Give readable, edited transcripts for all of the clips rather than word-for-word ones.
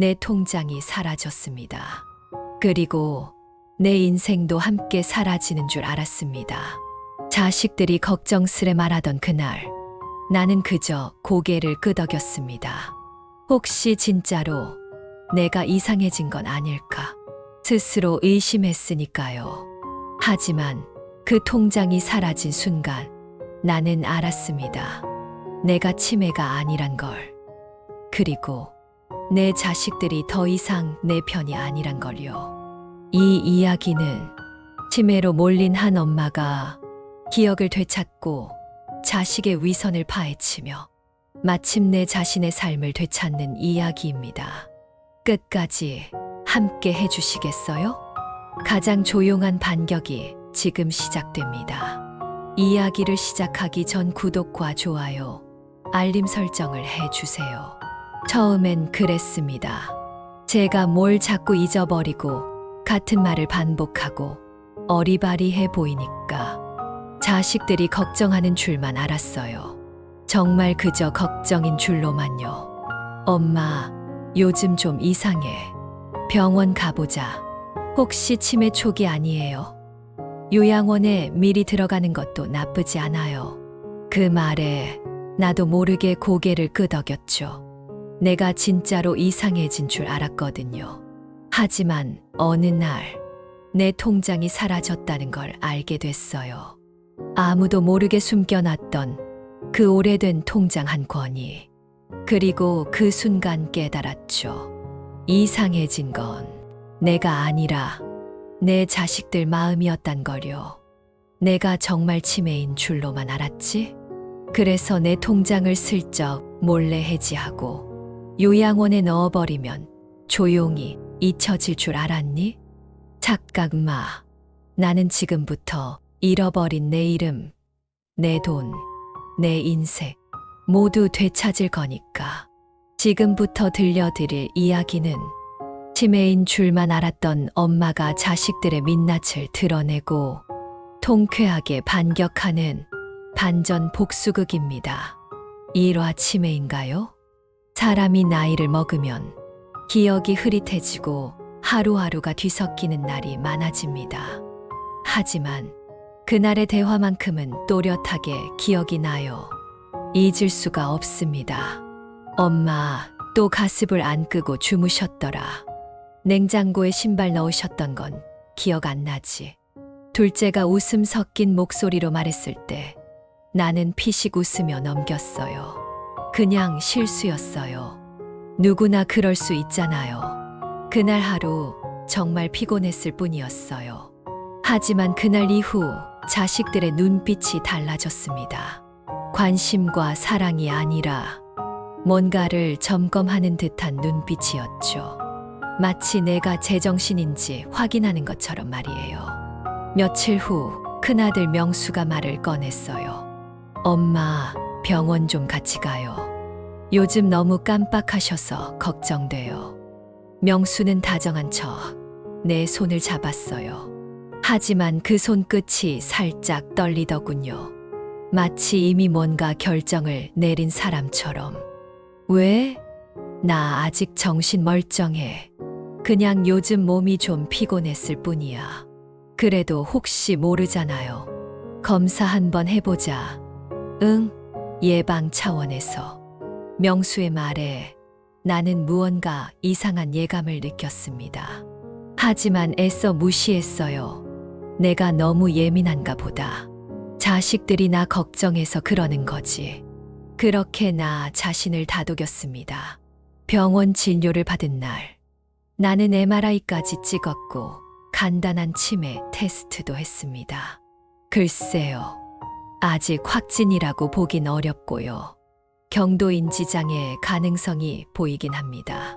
내 통장이 사라졌습니다. 그리고 내 인생도 함께 사라지는 줄 알았습니다. 자식들이 걱정스레 말하던 그날, 나는 그저 고개를 끄덕였습니다. 혹시 진짜로 내가 이상해진 건 아닐까? 스스로 의심했으니까요. 하지만 그 통장이 사라진 순간 나는 알았습니다. 내가 치매가 아니란 걸. 그리고 내 자식들이 더 이상 내 편이 아니란 걸요. 이 이야기는 치매로 몰린 한 엄마가 기억을 되찾고 자식의 위선을 파헤치며 마침내 자신의 삶을 되찾는 이야기입니다. 끝까지 함께 해주시겠어요? 가장 조용한 반격이 지금 시작됩니다. 이야기를 시작하기 전 구독과 좋아요, 알림 설정을 해주세요. 처음엔 그랬습니다. 제가 뭘 자꾸 잊어버리고 같은 말을 반복하고 어리바리해 보이니까 자식들이 걱정하는 줄만 알았어요. 정말 그저 걱정인 줄로만요. 엄마, 요즘 좀 이상해. 병원 가보자. 혹시 치매 초기 아니에요? 요양원에 미리 들어가는 것도 나쁘지 않아요. 그 말에 나도 모르게 고개를 끄덕였죠. 내가 진짜로 이상해진 줄 알았거든요. 하지만 어느 날 내 통장이 사라졌다는 걸 알게 됐어요. 아무도 모르게 숨겨놨던 그 오래된 통장 한 권이. 그리고 그 순간 깨달았죠. 이상해진 건 내가 아니라 내 자식들 마음이었단 걸요. 내가 정말 치매인 줄로만 알았지? 그래서 내 통장을 슬쩍 몰래 해지하고 요양원에 넣어버리면 조용히 잊혀질 줄 알았니? 착각 마. 나는 지금부터 잃어버린 내 이름, 내 돈, 내 인생 모두 되찾을 거니까. 지금부터 들려드릴 이야기는 치매인 줄만 알았던 엄마가 자식들의 민낯을 드러내고 통쾌하게 반격하는 반전 복수극입니다. 일화 치매인가요? 사람이 나이를 먹으면 기억이 흐릿해지고 하루하루가 뒤섞이는 날이 많아집니다. 하지만 그날의 대화만큼은 또렷하게 기억이 나요. 잊을 수가 없습니다. 엄마, 또 가습을 안 끄고 주무셨더라. 냉장고에 신발 넣으셨던 건 기억 안 나지? 둘째가 웃음 섞인 목소리로 말했을 때 나는 피식 웃으며 넘겼어요. 그냥 실수였어요. 누구나 그럴 수 있잖아요. 그날 하루 정말 피곤했을 뿐이었어요. 하지만 그날 이후 자식들의 눈빛이 달라졌습니다. 관심과 사랑이 아니라 뭔가를 점검하는 듯한 눈빛이었죠. 마치 내가 제정신인지 확인하는 것처럼 말이에요. 며칠 후 큰아들 명수가 말을 꺼냈어요. 엄마, 병원 좀 같이 가요. 요즘 너무 깜빡하셔서 걱정돼요. 명수는 다정한 척 내 손을 잡았어요. 하지만 그 손끝이 살짝 떨리더군요. 마치 이미 뭔가 결정을 내린 사람처럼. 왜? 나 아직 정신 멀쩡해. 그냥 요즘 몸이 좀 피곤했을 뿐이야. 그래도 혹시 모르잖아요. 검사 한번 해보자. 응, 예방 차원에서. 명수의 말에 나는 무언가 이상한 예감을 느꼈습니다. 하지만 애써 무시했어요. 내가 너무 예민한가 보다. 자식들이 나 걱정해서 그러는 거지. 그렇게 나 자신을 다독였습니다. 병원 진료를 받은 날, 나는 MRI까지 찍었고 간단한 치매 테스트도 했습니다. 글쎄요, 아직 확진이라고 보긴 어렵고요. 경도 인지장애의 가능성이 보이긴 합니다.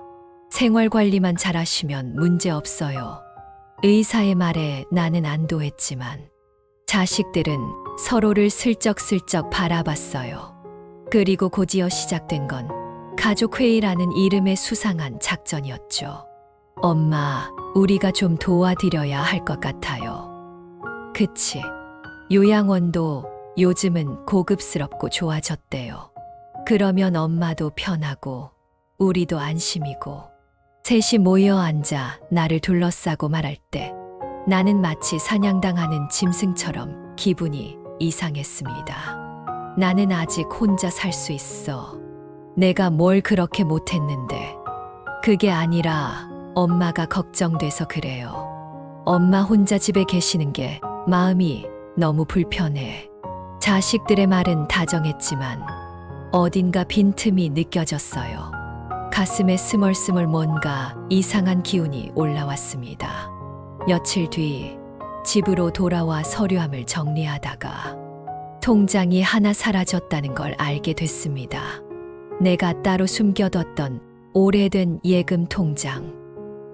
생활관리만 잘하시면 문제 없어요. 의사의 말에 나는 안도했지만 자식들은 서로를 슬쩍슬쩍 바라봤어요. 그리고 곧이어 시작된 건 가족회의라는 이름의 수상한 작전이었죠. 엄마, 우리가 좀 도와드려야 할 것 같아요. 그치? 요양원도 요즘은 고급스럽고 좋아졌대요. 그러면 엄마도 편하고 우리도 안심이고. 셋이 모여 앉아 나를 둘러싸고 말할 때 나는 마치 사냥당하는 짐승처럼 기분이 이상했습니다. 나는 아직 혼자 살 수 있어. 내가 뭘 그렇게 못했는데. 그게 아니라 엄마가 걱정돼서 그래요. 엄마 혼자 집에 계시는 게 마음이 너무 불편해. 자식들의 말은 다정했지만 어딘가 빈틈이 느껴졌어요. 가슴에 스멀스멀 뭔가 이상한 기운이 올라왔습니다. 며칠 뒤 집으로 돌아와 서류함을 정리하다가 통장이 하나 사라졌다는 걸 알게 됐습니다. 내가 따로 숨겨뒀던 오래된 예금 통장,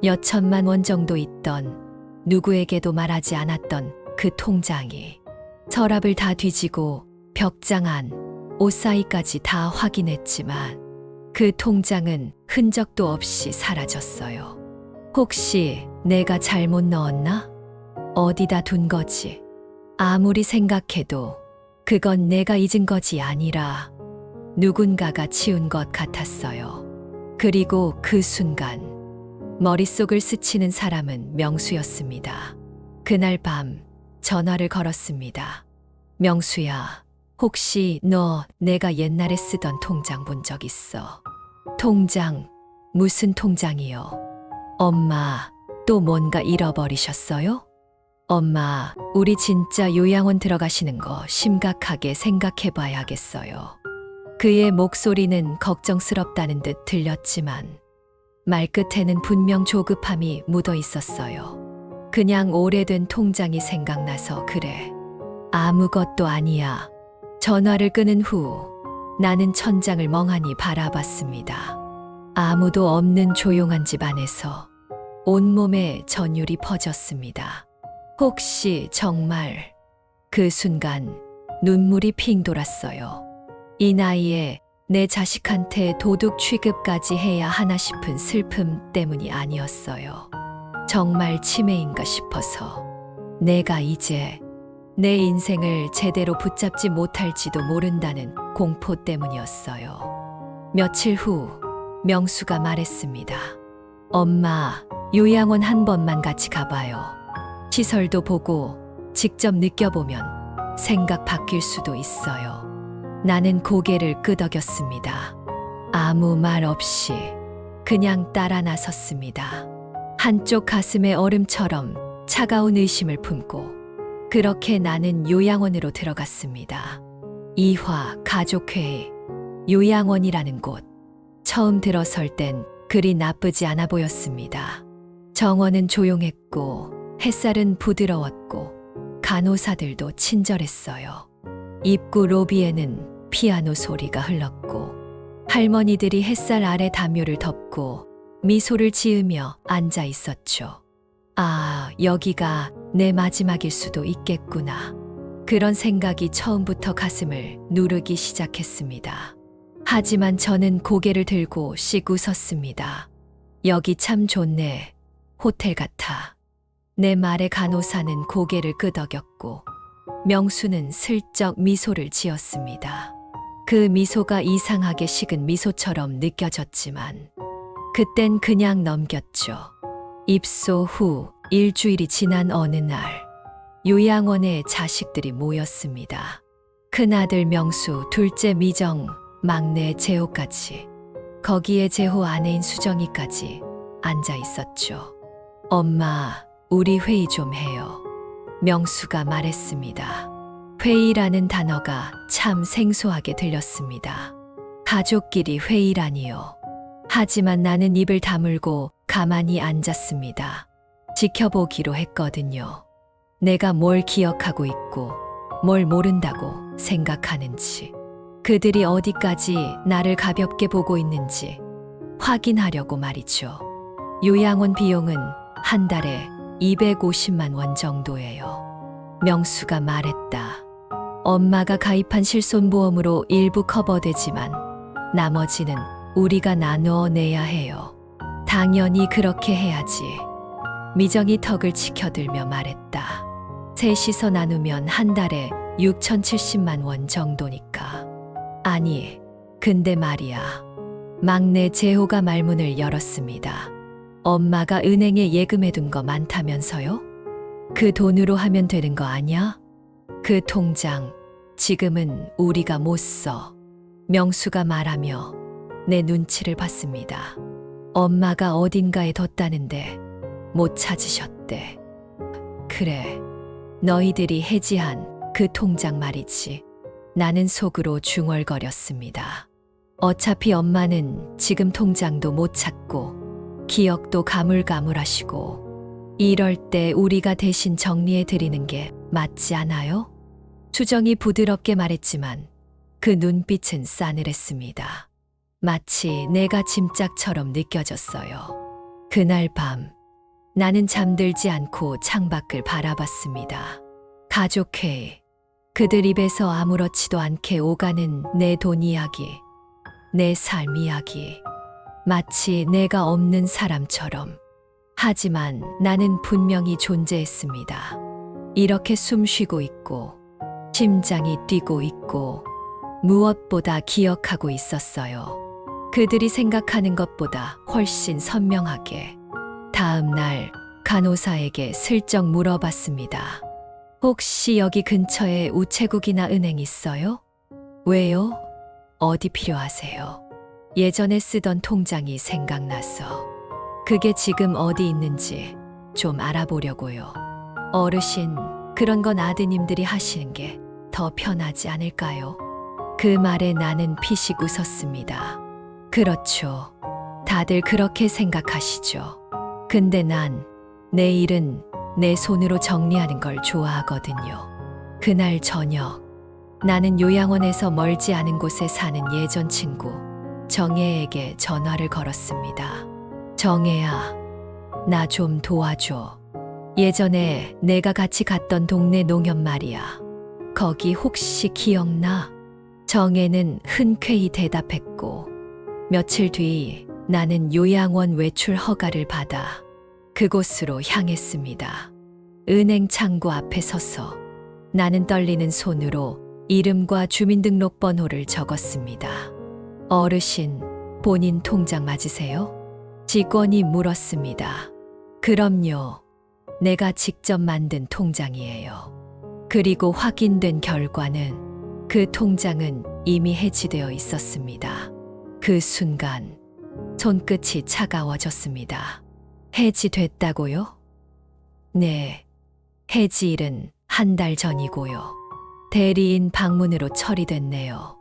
몇천만 원 정도 있던 누구에게도 말하지 않았던 그 통장이 서랍을 다 뒤지고 벽장 안, 옷 사이까지 다 확인했지만 그 통장은 흔적도 없이 사라졌어요. 혹시 내가 잘못 넣었나? 어디다 둔 거지? 아무리 생각해도 그건 내가 잊은 것이 아니라 누군가가 치운 것 같았어요. 그리고 그 순간 머릿속을 스치는 사람은 명수였습니다. 그날 밤 전화를 걸었습니다. 명수야, 혹시 너 내가 옛날에 쓰던 통장 본 적 있어? 통장, 무슨 통장이요? 엄마, 또 뭔가 잃어버리셨어요? 엄마, 우리 진짜 요양원 들어가시는 거 심각하게 생각해 봐야겠어요. 그의 목소리는 걱정스럽다는 듯 들렸지만 말끝에는 분명 조급함이 묻어 있었어요. 그냥 오래된 통장이 생각나서 그래. 아무것도 아니야. 전화를 끊은 후 나는 천장을 멍하니 바라봤습니다. 아무도 없는 조용한 집 안에서 온몸에 전율이 퍼졌습니다. 혹시 정말 그 순간 눈물이 핑 돌았어요. 이 나이에 내 자식한테 도둑 취급까지 해야 하나 싶은 슬픔 때문이 아니었어요. 정말 치매인가 싶어서 내가 이제 내 인생을 제대로 붙잡지 못할지도 모른다는 공포 때문이었어요. 며칠 후 명수가 말했습니다. 엄마, 요양원 한 번만 같이 가봐요. 시설도 보고 직접 느껴보면 생각 바뀔 수도 있어요. 나는 고개를 끄덕였습니다. 아무 말 없이 그냥 따라 나섰습니다. 한쪽 가슴에 얼음처럼 차가운 의심을 품고 그렇게 나는 요양원으로 들어갔습니다. 이화 가족회의, 요양원이라는 곳. 처음 들어설 땐 그리 나쁘지 않아 보였습니다. 정원은 조용했고 햇살은 부드러웠고 간호사들도 친절했어요. 입구 로비에는 피아노 소리가 흘렀고 할머니들이 햇살 아래 담요를 덮고 미소를 지으며 앉아 있었죠. 아, 여기가 내 마지막일 수도 있겠구나. 그런 생각이 처음부터 가슴을 누르기 시작했습니다. 하지만 저는 고개를 들고 씩 웃었습니다. 여기 참 좋네. 호텔 같아. 내 말에 간호사는 고개를 끄덕였고 명수는 슬쩍 미소를 지었습니다. 그 미소가 이상하게 식은 미소처럼 느껴졌지만 그땐 그냥 넘겼죠. 입소 후 일주일이 지난 어느 날 요양원에 자식들이 모였습니다. 큰아들 명수, 둘째 미정, 막내 재호까지. 거기에 재호 아내인 수정이까지 앉아 있었죠. 엄마, 우리 회의 좀 해요. 명수가 말했습니다. 회의라는 단어가 참 생소하게 들렸습니다. 가족끼리 회의라니요. 하지만 나는 입을 다물고 가만히 앉았습니다. 지켜보기로 했거든요. 내가 뭘 기억하고 있고 뭘 모른다고 생각하는지, 그들이 어디까지 나를 가볍게 보고 있는지 확인하려고 말이죠. 요양원 비용은 한 달에 250만 원 정도예요. 명수가 말했다. 엄마가 가입한 실손보험으로 일부 커버되지만 나머지는 우리가 나누어 내야 해요. 당연히 그렇게 해야지. 미정이 턱을 치켜들며 말했다. 셋이서 나누면 한 달에 6,070만 원 정도니까. 아니, 근데 말이야. 막내 재호가 말문을 열었습니다. 엄마가 은행에 예금해둔 거 많다면서요? 그 돈으로 하면 되는 거 아니야? 그 통장 지금은 우리가 못 써. 명수가 말하며 내 눈치를 봤습니다. 엄마가 어딘가에 뒀다는데 못 찾으셨대. 그래, 너희들이 해지한 그 통장 말이지. 나는 속으로 중얼거렸습니다. 어차피 엄마는 지금 통장도 못 찾고 기억도 가물가물하시고 이럴 때 우리가 대신 정리해 드리는 게 맞지 않아요? 수정이 부드럽게 말했지만 그 눈빛은 싸늘했습니다. 마치 내가 짐짝처럼 느껴졌어요. 그날 밤 나는 잠들지 않고 창밖을 바라봤습니다. 가족회의, 그들 입에서 아무렇지도 않게 오가는 내 돈 이야기, 내 삶 이야기, 마치 내가 없는 사람처럼. 하지만 나는 분명히 존재했습니다. 이렇게 숨 쉬고 있고, 심장이 뛰고 있고, 무엇보다 기억하고 있었어요. 그들이 생각하는 것보다 훨씬 선명하게. 다음 날 간호사에게 슬쩍 물어봤습니다. 혹시 여기 근처에 우체국이나 은행 있어요? 왜요? 어디 필요하세요? 예전에 쓰던 통장이 생각나서. 그게 지금 어디 있는지 좀 알아보려고요. 어르신, 그런 건 아드님들이 하시는 게 더 편하지 않을까요? 그 말에 나는 피식 웃었습니다. 그렇죠. 다들 그렇게 생각하시죠. 근데 난 내 일은 내 손으로 정리하는 걸 좋아하거든요. 그날 저녁, 나는 요양원에서 멀지 않은 곳에 사는 예전 친구 정혜에게 전화를 걸었습니다. 정혜야, 나 좀 도와줘. 예전에 내가 같이 갔던 동네 농협 말이야. 거기 혹시 기억나? 정혜는 흔쾌히 대답했고, 며칠 뒤 나는 요양원 외출 허가를 받아 그곳으로 향했습니다. 은행 창구 앞에 서서 나는 떨리는 손으로 이름과 주민등록번호를 적었습니다. 어르신, 본인 통장 맞으세요? 직원이 물었습니다. 그럼요. 내가 직접 만든 통장이에요. 그리고 확인된 결과는 그 통장은 이미 해지되어 있었습니다. 그 순간 손끝이 차가워졌습니다. 해지됐다고요? 네, 해지일은 한 달 전이고요. 대리인 방문으로 처리됐네요.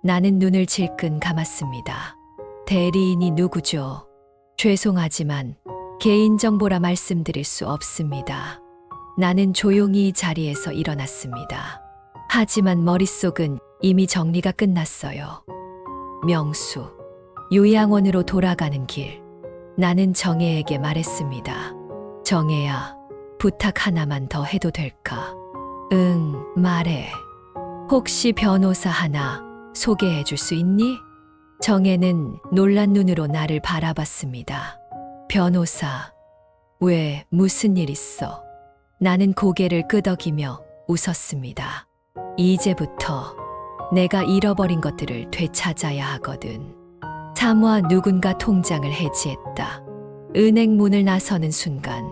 나는 눈을 질끈 감았습니다. 대리인이 누구죠? 죄송하지만 개인정보라 말씀드릴 수 없습니다. 나는 조용히 자리에서 일어났습니다. 하지만 머릿속은 이미 정리가 끝났어요. 명수, 요양원으로 돌아가는 길. 나는 정혜에게 말했습니다. 정혜야, 부탁 하나만 더 해도 될까? 응, 말해. 혹시 변호사 하나 소개해 줄 수 있니? 정혜는 놀란 눈으로 나를 바라봤습니다. 변호사, 왜, 무슨 일 있어? 나는 고개를 끄덕이며 웃었습니다. 이제부터 내가 잃어버린 것들을 되찾아야 하거든. 차마 누군가 통장을 해지했다. 은행 문을 나서는 순간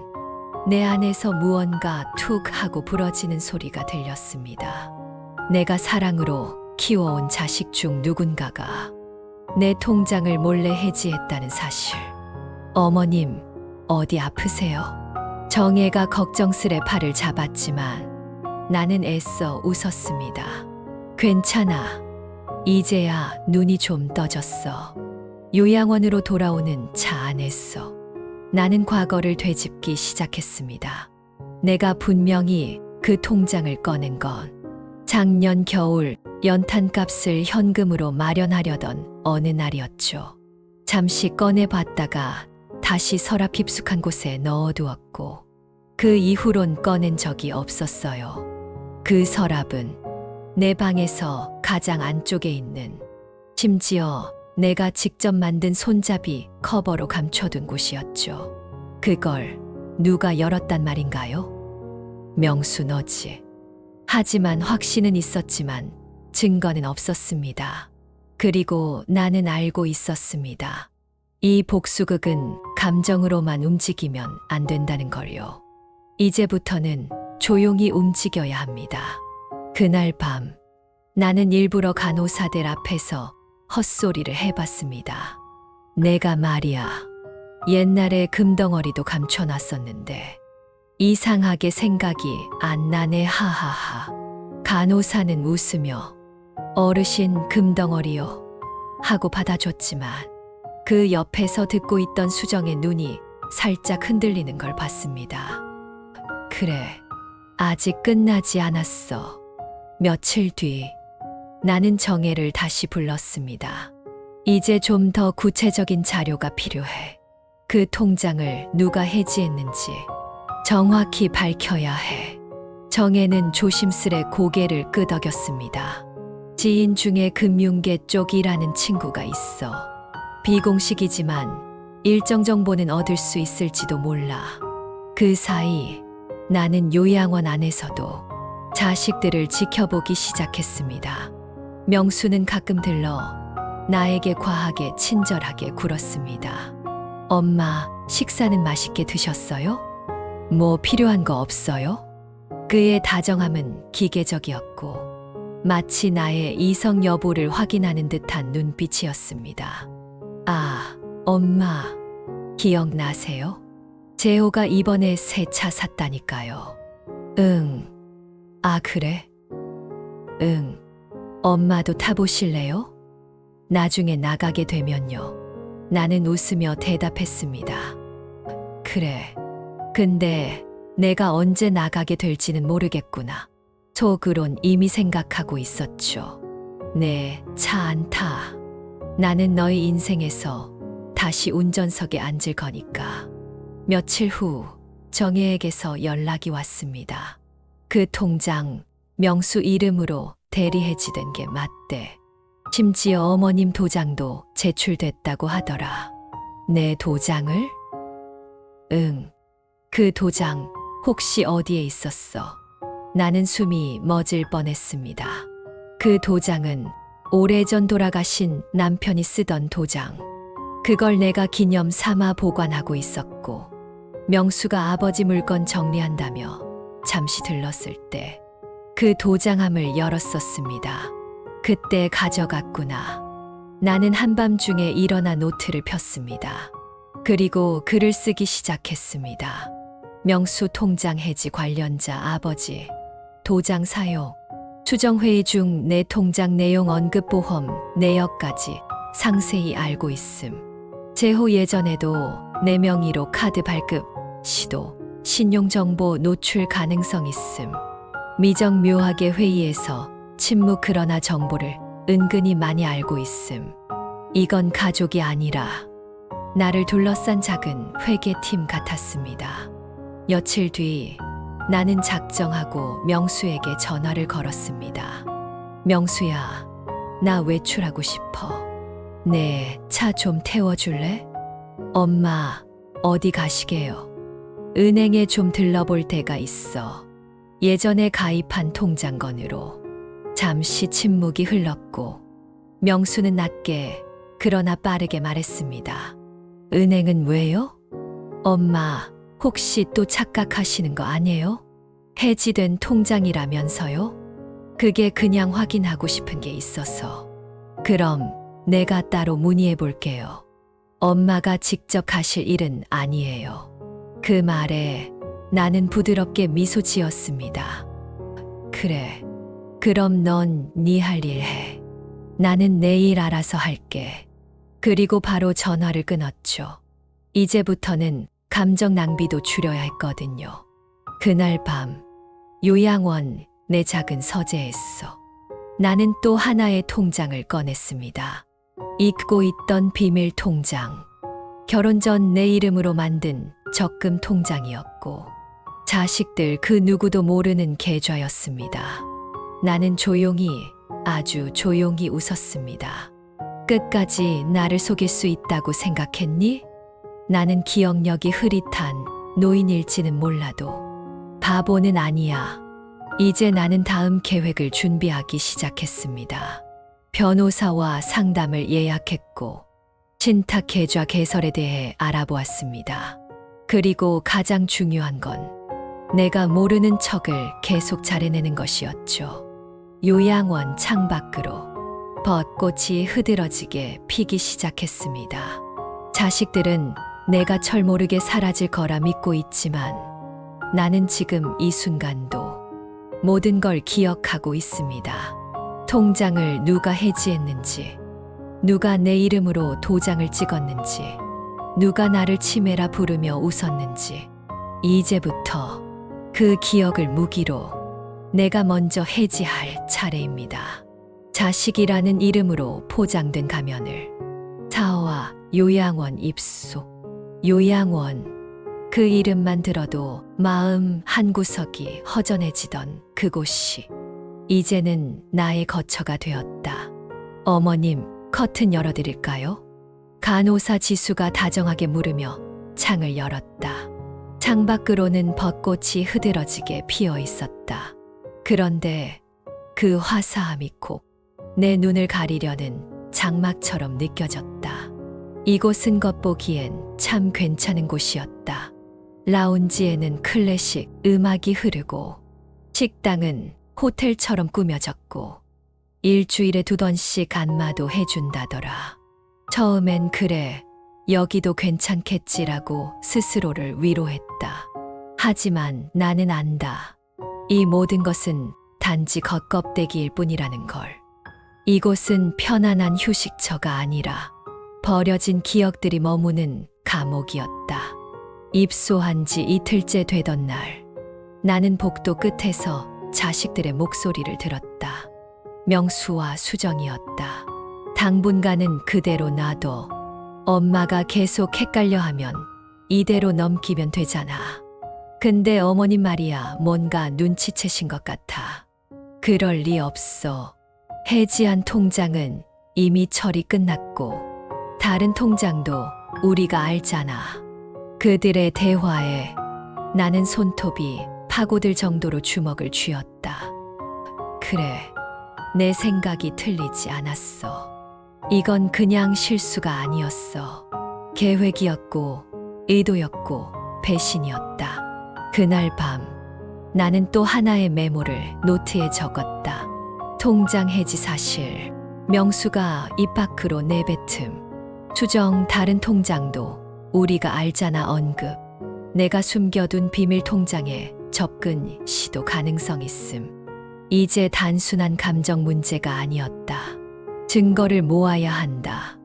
내 안에서 무언가 툭 하고 부러지는 소리가 들렸습니다. 내가 사랑으로 키워온 자식 중 누군가가 내 통장을 몰래 해지했다는 사실. 어머님, 어디 아프세요? 정혜가 걱정스레 팔을 잡았지만 나는 애써 웃었습니다. 괜찮아. 이제야 눈이 좀 떠졌어. 요양원으로 돌아오는 차 안에서 나는 과거를 되짚기 시작했습니다. 내가 분명히 그 통장을 꺼낸 건 작년 겨울 연탄값을 현금으로 마련하려던 어느 날이었죠. 잠시 꺼내봤다가 다시 서랍 깊숙한 곳에 넣어두었고 그 이후론 꺼낸 적이 없었어요. 그 서랍은 내 방에서 가장 안쪽에 있는, 심지어 내가 직접 만든 손잡이 커버로 감춰둔 곳이었죠. 그걸 누가 열었단 말인가요? 명수 너지. 하지만 확신은 있었지만 증거는 없었습니다. 그리고 나는 알고 있었습니다. 이 복수극은 감정으로만 움직이면 안 된다는 걸요. 이제부터는 조용히 움직여야 합니다. 그날 밤, 나는 일부러 간호사들 앞에서 헛소리를 해봤습니다. 내가 말이야, 옛날에 금덩어리도 감춰놨었는데 이상하게 생각이 안 나네 하하하. 간호사는 웃으며 어르신 금덩어리요 하고 받아줬지만 그 옆에서 듣고 있던 수정의 눈이 살짝 흔들리는 걸 봤습니다. 그래, 아직 끝나지 않았어. 며칠 뒤 나는 정혜를 다시 불렀습니다. 이제 좀 더 구체적인 자료가 필요해. 그 통장을 누가 해지했는지 정확히 밝혀야 해. 정혜는 조심스레 고개를 끄덕였습니다. 지인 중에 금융계 쪽 일하는 친구가 있어. 비공식이지만 일정 정보는 얻을 수 있을지도 몰라. 그 사이 나는 요양원 안에서도 자식들을 지켜보기 시작했습니다. 명수는 가끔 들러 나에게 과하게 친절하게 굴었습니다. 엄마, 식사는 맛있게 드셨어요? 뭐 필요한 거 없어요? 그의 다정함은 기계적이었고 마치 나의 이성 여부를 확인하는 듯한 눈빛이었습니다. 아, 엄마, 기억나세요? 재호가 이번에 새 차 샀다니까요. 응. 아, 그래? 응. 엄마도 타보실래요? 나중에 나가게 되면요. 나는 웃으며 대답했습니다. 그래. 근데 내가 언제 나가게 될지는 모르겠구나. 속으론 이미 생각하고 있었죠. 네, 차 안 타. 나는 너희 인생에서 다시 운전석에 앉을 거니까. 며칠 후 정혜에게서 연락이 왔습니다. 그 통장 명수 이름으로 대리해지된 게 맞대. 심지어 어머님 도장도 제출됐다고 하더라. 내 도장을? 응. 그 도장 혹시 어디에 있었어? 나는 숨이 멎을 뻔했습니다. 그 도장은 오래전 돌아가신 남편이 쓰던 도장. 그걸 내가 기념 삼아 보관하고 있었고, 명수가 아버지 물건 정리한다며 잠시 들렀을 때 그 도장함을 열었었습니다. 그때 가져갔구나. 나는 한밤중에 일어나 노트를 폈습니다. 그리고 글을 쓰기 시작했습니다. 명수 통장 해지 관련자 아버지, 도장 사용, 수정회의 중 내 통장 내용 언급 보험 내역까지 상세히 알고 있음. 재호 예전에도 내 명의로 카드 발급, 시도, 신용정보 노출 가능성 있음. 미정 묘하게 회의에서 침묵 그러나 정보를 은근히 많이 알고 있음. 이건 가족이 아니라 나를 둘러싼 작은 회계팀 같았습니다. 며칠 뒤 나는 작정하고 명수에게 전화를 걸었습니다. 명수야, 나 외출하고 싶어. 네, 차 좀 태워줄래? 엄마, 어디 가시게요? 은행에 좀 들러볼 데가 있어. 예전에 가입한 통장건으로. 잠시 침묵이 흘렀고 명수는 낮게 그러나 빠르게 말했습니다. 은행은 왜요? 엄마, 혹시 또 착각하시는 거 아니에요? 해지된 통장이라면서요? 그게 그냥 확인하고 싶은 게 있어서. 그럼 내가 따로 문의해 볼게요. 엄마가 직접 가실 일은 아니에요. 그 말에 나는 부드럽게 미소 지었습니다. 그래, 그럼 넌 네 할 일 해. 나는 내일 알아서 할게. 그리고 바로 전화를 끊었죠. 이제부터는 감정 낭비도 줄여야 했거든요. 그날 밤, 요양원 내 작은 서재에서 나는 또 하나의 통장을 꺼냈습니다. 잊고 있던 비밀 통장. 결혼 전 내 이름으로 만든 적금 통장이었고 자식들 그 누구도 모르는 계좌였습니다. 나는 조용히, 아주 조용히 웃었습니다. 끝까지 나를 속일 수 있다고 생각했니? 나는 기억력이 흐릿한 노인일지는 몰라도 바보는 아니야. 이제 나는 다음 계획을 준비하기 시작했습니다. 변호사와 상담을 예약했고 신탁 계좌 개설에 대해 알아보았습니다. 그리고 가장 중요한 건 내가 모르는 척을 계속 잘해내는 것이었죠. 요양원 창밖으로 벚꽃이 흐드러지게 피기 시작했습니다. 자식들은 내가 철모르게 사라질 거라 믿고 있지만 나는 지금 이 순간도 모든 걸 기억하고 있습니다. 통장을 누가 해지했는지, 누가 내 이름으로 도장을 찍었는지, 누가 나를 치매라 부르며 웃었는지, 이제부터 그 기억을 무기로 내가 먼저 해지할 차례입니다. 자식이라는 이름으로 포장된 가면을 사어와 요양원 입소. 요양원, 그 이름만 들어도 마음 한구석이 허전해지던 그곳이 이제는 나의 거처가 되었다. 어머님, 커튼 열어드릴까요? 간호사 지수가 다정하게 물으며 창을 열었다. 창밖으로는 벚꽃이 흐드러지게 피어 있었다. 그런데 그 화사함이 콕 내 눈을 가리려는 장막처럼 느껴졌다. 이곳은 겉보기엔 참 괜찮은 곳이었다. 라운지에는 클래식 음악이 흐르고 식당은 호텔처럼 꾸며졌고 일주일에 2번씩 안마도 해준다더라. 처음엔 그래, 여기도 괜찮겠지라고 스스로를 위로했다. 하지만 나는 안다. 이 모든 것은 단지 겉껍데기일 뿐이라는 걸. 이곳은 편안한 휴식처가 아니라 버려진 기억들이 머무는 감옥이었다. 입소한 지 이틀째 되던 날, 나는 복도 끝에서 자식들의 목소리를 들었다. 명수와 수정이었다. 당분간은 그대로 놔둬. 엄마가 계속 헷갈려하면 이대로 넘기면 되잖아. 근데 어머님 말이야, 뭔가 눈치채신 것 같아. 그럴 리 없어. 해지한 통장은 이미 처리 끝났고 다른 통장도 우리가 알잖아. 그들의 대화에 나는 손톱이 파고들 정도로 주먹을 쥐었다. 그래, 내 생각이 틀리지 않았어. 이건 그냥 실수가 아니었어. 계획이었고 의도였고 배신이었다. 그날 밤 나는 또 하나의 메모를 노트에 적었다. 통장 해지 사실, 명수가 입 밖으로 내뱉음, 수정 다른 통장도 우리가 알잖아 언급, 내가 숨겨둔 비밀 통장에 접근 시도 가능성 있음. 이제 단순한 감정 문제가 아니었다. 증거를 모아야 한다.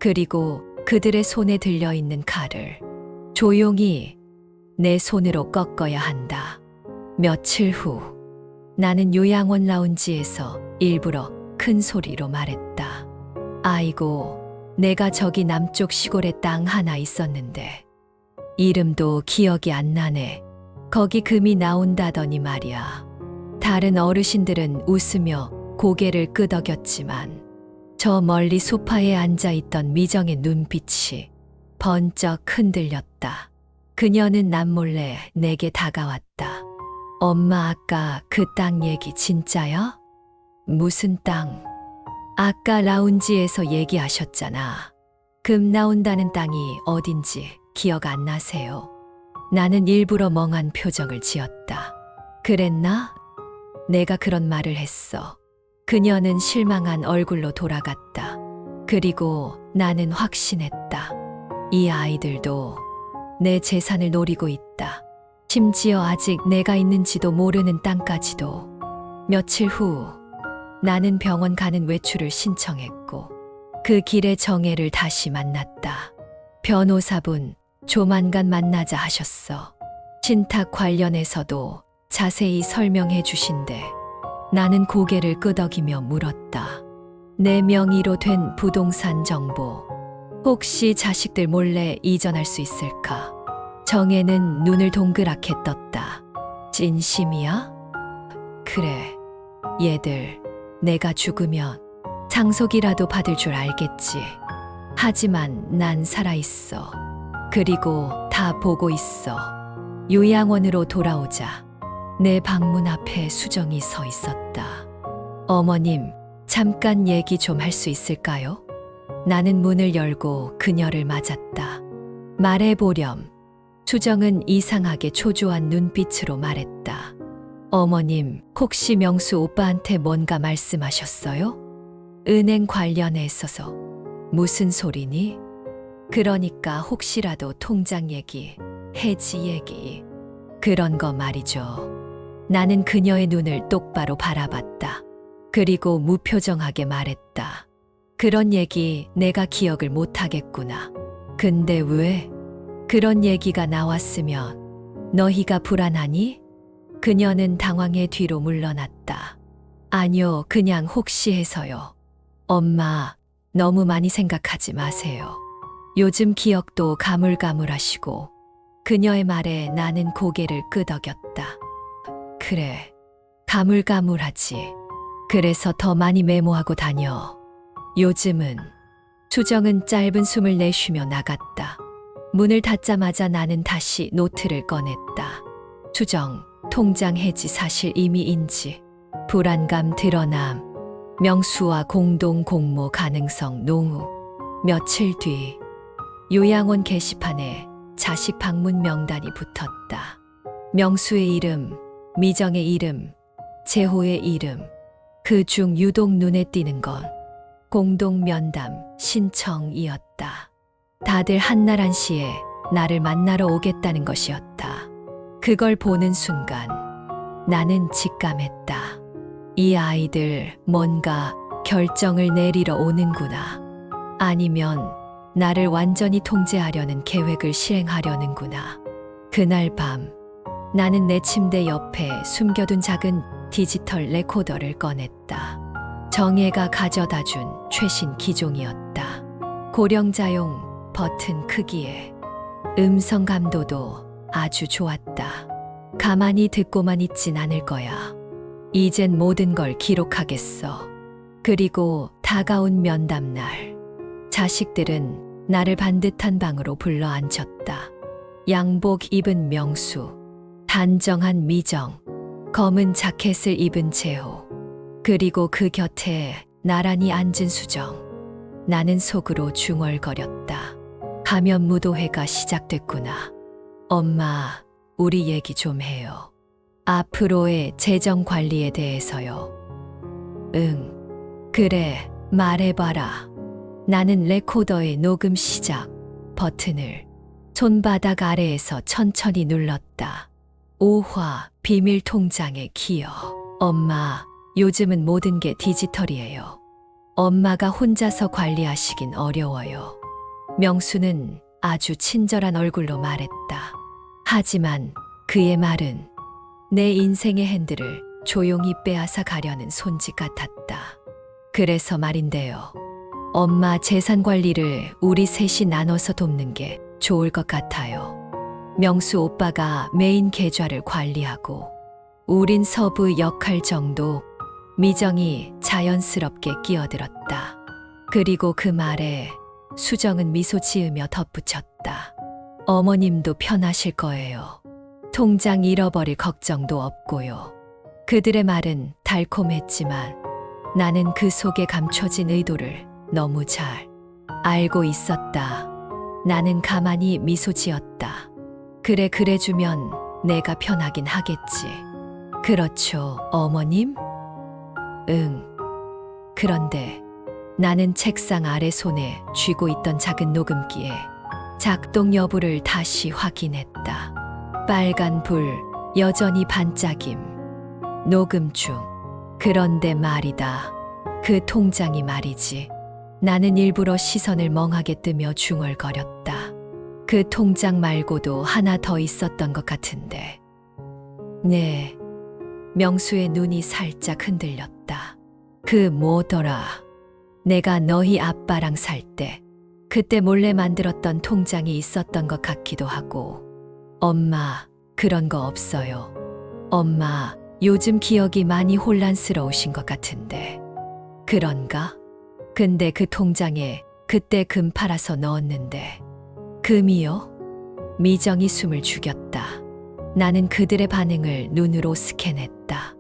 그리고 그들의 손에 들려있는 칼을 조용히 내 손으로 꺾어야 한다. 며칠 후 나는 요양원 라운지에서 일부러 큰 소리로 말했다. 아이고, 내가 저기 남쪽 시골에 땅 하나 있었는데 이름도 기억이 안 나네. 거기 금이 나온다더니 말이야. 다른 어르신들은 웃으며 고개를 끄덕였지만 저 멀리 소파에 앉아있던 미정의 눈빛이 번쩍 흔들렸다. 그녀는 남몰래 내게 다가왔다. 엄마, 아까 그 땅 얘기 진짜야? 무슨 땅? 아까 라운지에서 얘기하셨잖아. 금 나온다는 땅이 어딘지 기억 안 나세요? 나는 일부러 멍한 표정을 지었다. 그랬나? 내가 그런 말을 했어. 그녀는 실망한 얼굴로 돌아갔다. 그리고 나는 확신했다. 이 아이들도 내 재산을 노리고 있다. 심지어 아직 내가 있는지도 모르는 땅까지도. 며칠 후 나는 병원 가는 외출을 신청했고 그 길에 정혜를 다시 만났다. 변호사분, 조만간 만나자 하셨어. 신탁 관련해서도 자세히 설명해 주신대. 나는 고개를 끄덕이며 물었다. 내 명의로 된 부동산 정보 혹시 자식들 몰래 이전할 수 있을까? 정혜는 눈을 동그랗게 떴다. 진심이야? 그래, 얘들 내가 죽으면 상속이라도 받을 줄 알겠지. 하지만 난 살아있어. 그리고 다 보고 있어. 요양원으로 돌아오자 내 방문 앞에 수정이 서 있었다. 어머님, 잠깐 얘기 좀 할 수 있을까요? 나는 문을 열고 그녀를 맞았다. 말해보렴. 수정은 이상하게 초조한 눈빛으로 말했다. 어머님, 혹시 명수 오빠한테 뭔가 말씀하셨어요? 은행 관련해서서. 무슨 소리니? 그러니까 혹시라도 통장 얘기, 해지 얘기, 그런 거 말이죠. 나는 그녀의 눈을 똑바로 바라봤다. 그리고 무표정하게 말했다. 그런 얘기 내가 기억을 못하겠구나. 근데 왜? 그런 얘기가 나왔으면 너희가 불안하니? 그녀는 당황해 뒤로 물러났다. 아니요, 그냥 혹시 해서요. 엄마, 너무 많이 생각하지 마세요. 요즘 기억도 가물가물하시고. 그녀의 말에 나는 고개를 끄덕였다. 그래, 가물가물하지. 그래서 더 많이 메모하고 다녀. 요즘은. 수정은 짧은 숨을 내쉬며 나갔다. 문을 닫자마자 나는 다시 노트를 꺼냈다. 수정, 통장 해지 사실 이미 인지. 불안감 드러남. 명수와 공동 공모 가능성 농후. 며칠 뒤 요양원 게시판에 자식 방문 명단이 붙었다. 명수의 이름, 미정의 이름, 재호의 이름. 그 중 유독 눈에 띄는 건 공동 면담 신청이었다. 다들 한날 한시에 나를 만나러 오겠다는 것이었다. 그걸 보는 순간 나는 직감했다. 이 아이들 뭔가 결정을 내리러 오는구나. 아니면 나를 완전히 통제하려는 계획을 실행하려는구나. 그날 밤 나는 내 침대 옆에 숨겨둔 작은 디지털 레코더를 꺼냈다. 정혜가 가져다 준 최신 기종이었다. 고령자용 버튼 크기에 음성 감도도 아주 좋았다. 가만히 듣고만 있진 않을 거야. 이젠 모든 걸 기록하겠어. 그리고 다가온 면담날. 자식들은 나를 반듯한 방으로 불러 앉혔다. 양복 입은 명수, 단정한 미정, 검은 자켓을 입은 재호, 그리고 그 곁에 나란히 앉은 수정. 나는 속으로 중얼거렸다. 감염무도회가 시작됐구나. 엄마, 우리 얘기 좀 해요. 앞으로의 재정 관리에 대해서요. 응, 그래, 말해봐라. 나는 레코더의 녹음 시작 버튼을 손바닥 아래에서 천천히 눌렀다. 5화 비밀 통장에 기여. 엄마, 요즘은 모든 게 디지털이에요. 엄마가 혼자서 관리하시긴 어려워요. 명수는 아주 친절한 얼굴로 말했다. 하지만 그의 말은 내 인생의 핸들을 조용히 빼앗아 가려는 손짓 같았다. 그래서 말인데요. 엄마 재산 관리를 우리 셋이 나눠서 돕는 게 좋을 것 같아요. 명수 오빠가 메인 계좌를 관리하고 우린 서부 역할 정도. 미정이 자연스럽게 끼어들었다. 그리고 그 말에 수정은 미소 지으며 덧붙였다. 어머님도 편하실 거예요. 통장 잃어버릴 걱정도 없고요. 그들의 말은 달콤했지만 나는 그 속에 감춰진 의도를 너무 잘 알고 있었다. 나는 가만히 미소 지었다. 그래, 그래주면 내가 편하긴 하겠지. 그렇죠, 어머님? 응. 그런데 나는 책상 아래 손에 쥐고 있던 작은 녹음기에 작동 여부를 다시 확인했다. 빨간 불, 여전히 반짝임. 녹음 중. 그런데 말이다. 그 통장이 말이지. 나는 일부러 시선을 멍하게 뜨며 중얼거렸다. 그 통장 말고도 하나 더 있었던 것 같은데. 네. 명수의 눈이 살짝 흔들렸다. 그 뭐더라. 내가 너희 아빠랑 살 때 그때 몰래 만들었던 통장이 있었던 것 같기도 하고. 엄마, 그런 거 없어요. 엄마, 요즘 기억이 많이 혼란스러우신 것 같은데. 그런가? 근데 그 통장에 그때 금 팔아서 넣었는데. 금이요? 미정이 숨을 죽였다. 나는 그들의 반응을 눈으로 스캔했다.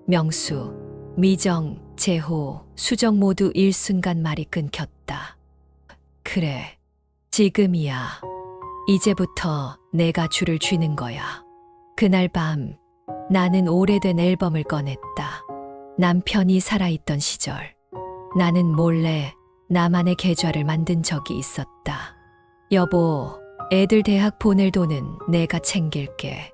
명수, 미정, 재호, 수정 모두 일순간 말이 끊겼다. 그래. 지금이야. 이제부터 내가 줄을 쥐는 거야. 그날 밤 나는 오래된 앨범을 꺼냈다. 남편이 살아있던 시절. 나는 몰래 나만의 계좌를 만든 적이 있었다. 여보, 애들 대학 보낼 돈은 내가 챙길게.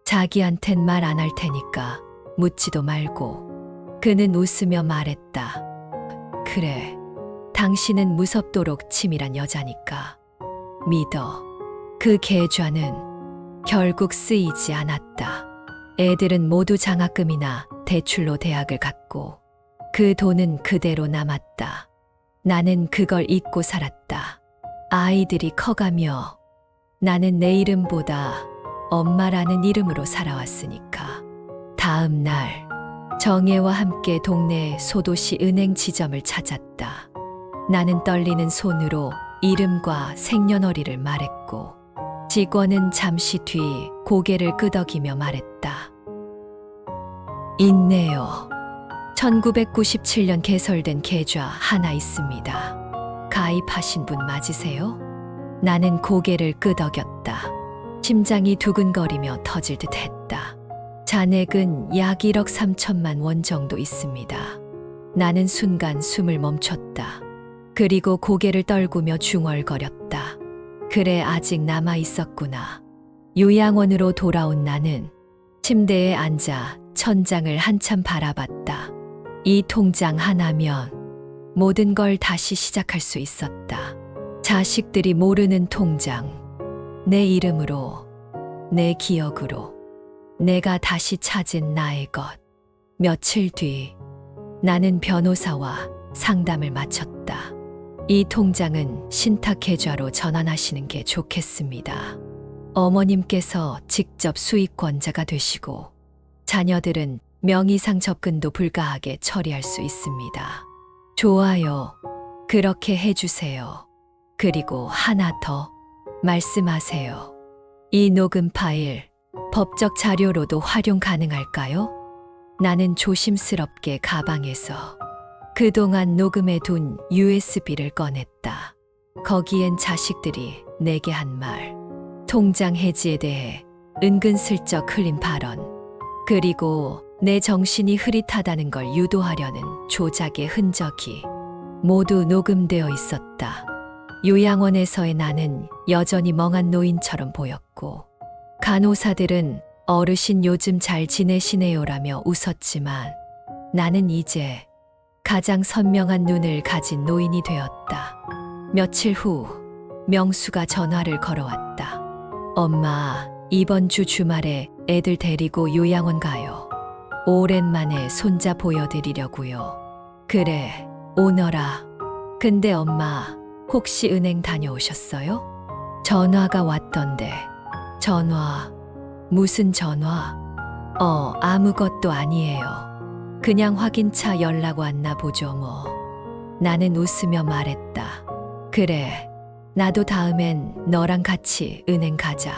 자기한텐 말 안 할 테니까 묻지도 말고. 그는 웃으며 말했다. 그래, 당신은 무섭도록 치밀한 여자니까. 믿어. 그 계좌는 결국 쓰이지 않았다. 애들은 모두 장학금이나 대출로 대학을 갔고 그 돈은 그대로 남았다. 나는 그걸 잊고 살았다. 아이들이 커가며 나는 내 이름보다 엄마라는 이름으로 살아왔으니까. 다음 날 정혜와 함께 동네 소도시 은행 지점을 찾았다. 나는 떨리는 손으로 이름과 생년월일을 말했고 직원은 잠시 뒤 고개를 끄덕이며 말했다. 있네요. 1997년 개설된 계좌 하나 있습니다. 가입하신 분 맞으세요? 나는 고개를 끄덕였다. 심장이 두근거리며 터질 듯 했다. 잔액은 약 1억 3천만 원 정도 있습니다. 나는 순간 숨을 멈췄다. 그리고 고개를 떨구며 중얼거렸다. 그래, 아직 남아 있었구나. 요양원으로 돌아온 나는 침대에 앉아 천장을 한참 바라봤다. 이 통장 하나면 모든 걸 다시 시작할 수 있었다. 자식들이 모르는 통장. 내 이름으로, 내 기억으로. 내가 다시 찾은 나의 것. 며칠 뒤 나는 변호사와 상담을 마쳤다. 이 통장은 신탁 계좌로 전환하시는 게 좋겠습니다. 어머님께서 직접 수익권자가 되시고 자녀들은 명의상 접근도 불가하게 처리할 수 있습니다. 좋아요. 그렇게 해주세요. 그리고 하나 더 말씀하세요. 이 녹음 파일 법적 자료로도 활용 가능할까요? 나는 조심스럽게 가방에서 그동안 녹음해둔 USB를 꺼냈다. 거기엔 자식들이 내게 한 말, 통장 해지에 대해 은근슬쩍 흘린 발언, 그리고 내 정신이 흐릿하다는 걸 유도하려는 조작의 흔적이 모두 녹음되어 있었다. 요양원에서의 나는 여전히 멍한 노인처럼 보였고 간호사들은 어르신 요즘 잘 지내시네요라며 웃었지만 나는 이제 가장 선명한 눈을 가진 노인이 되었다. 며칠 후 명수가 전화를 걸어왔다. 엄마, 이번 주 주말에 애들 데리고 요양원 가요. 오랜만에 손자 보여드리려고요. 그래, 오너라. 근데 엄마, 혹시 은행 다녀오셨어요? 전화가 왔던데. 전화? 무슨 전화? 아무것도 아니에요. 그냥 확인차 연락 왔나 보죠 뭐. 나는 웃으며 말했다. 그래, 나도 다음엔 너랑 같이 은행 가자.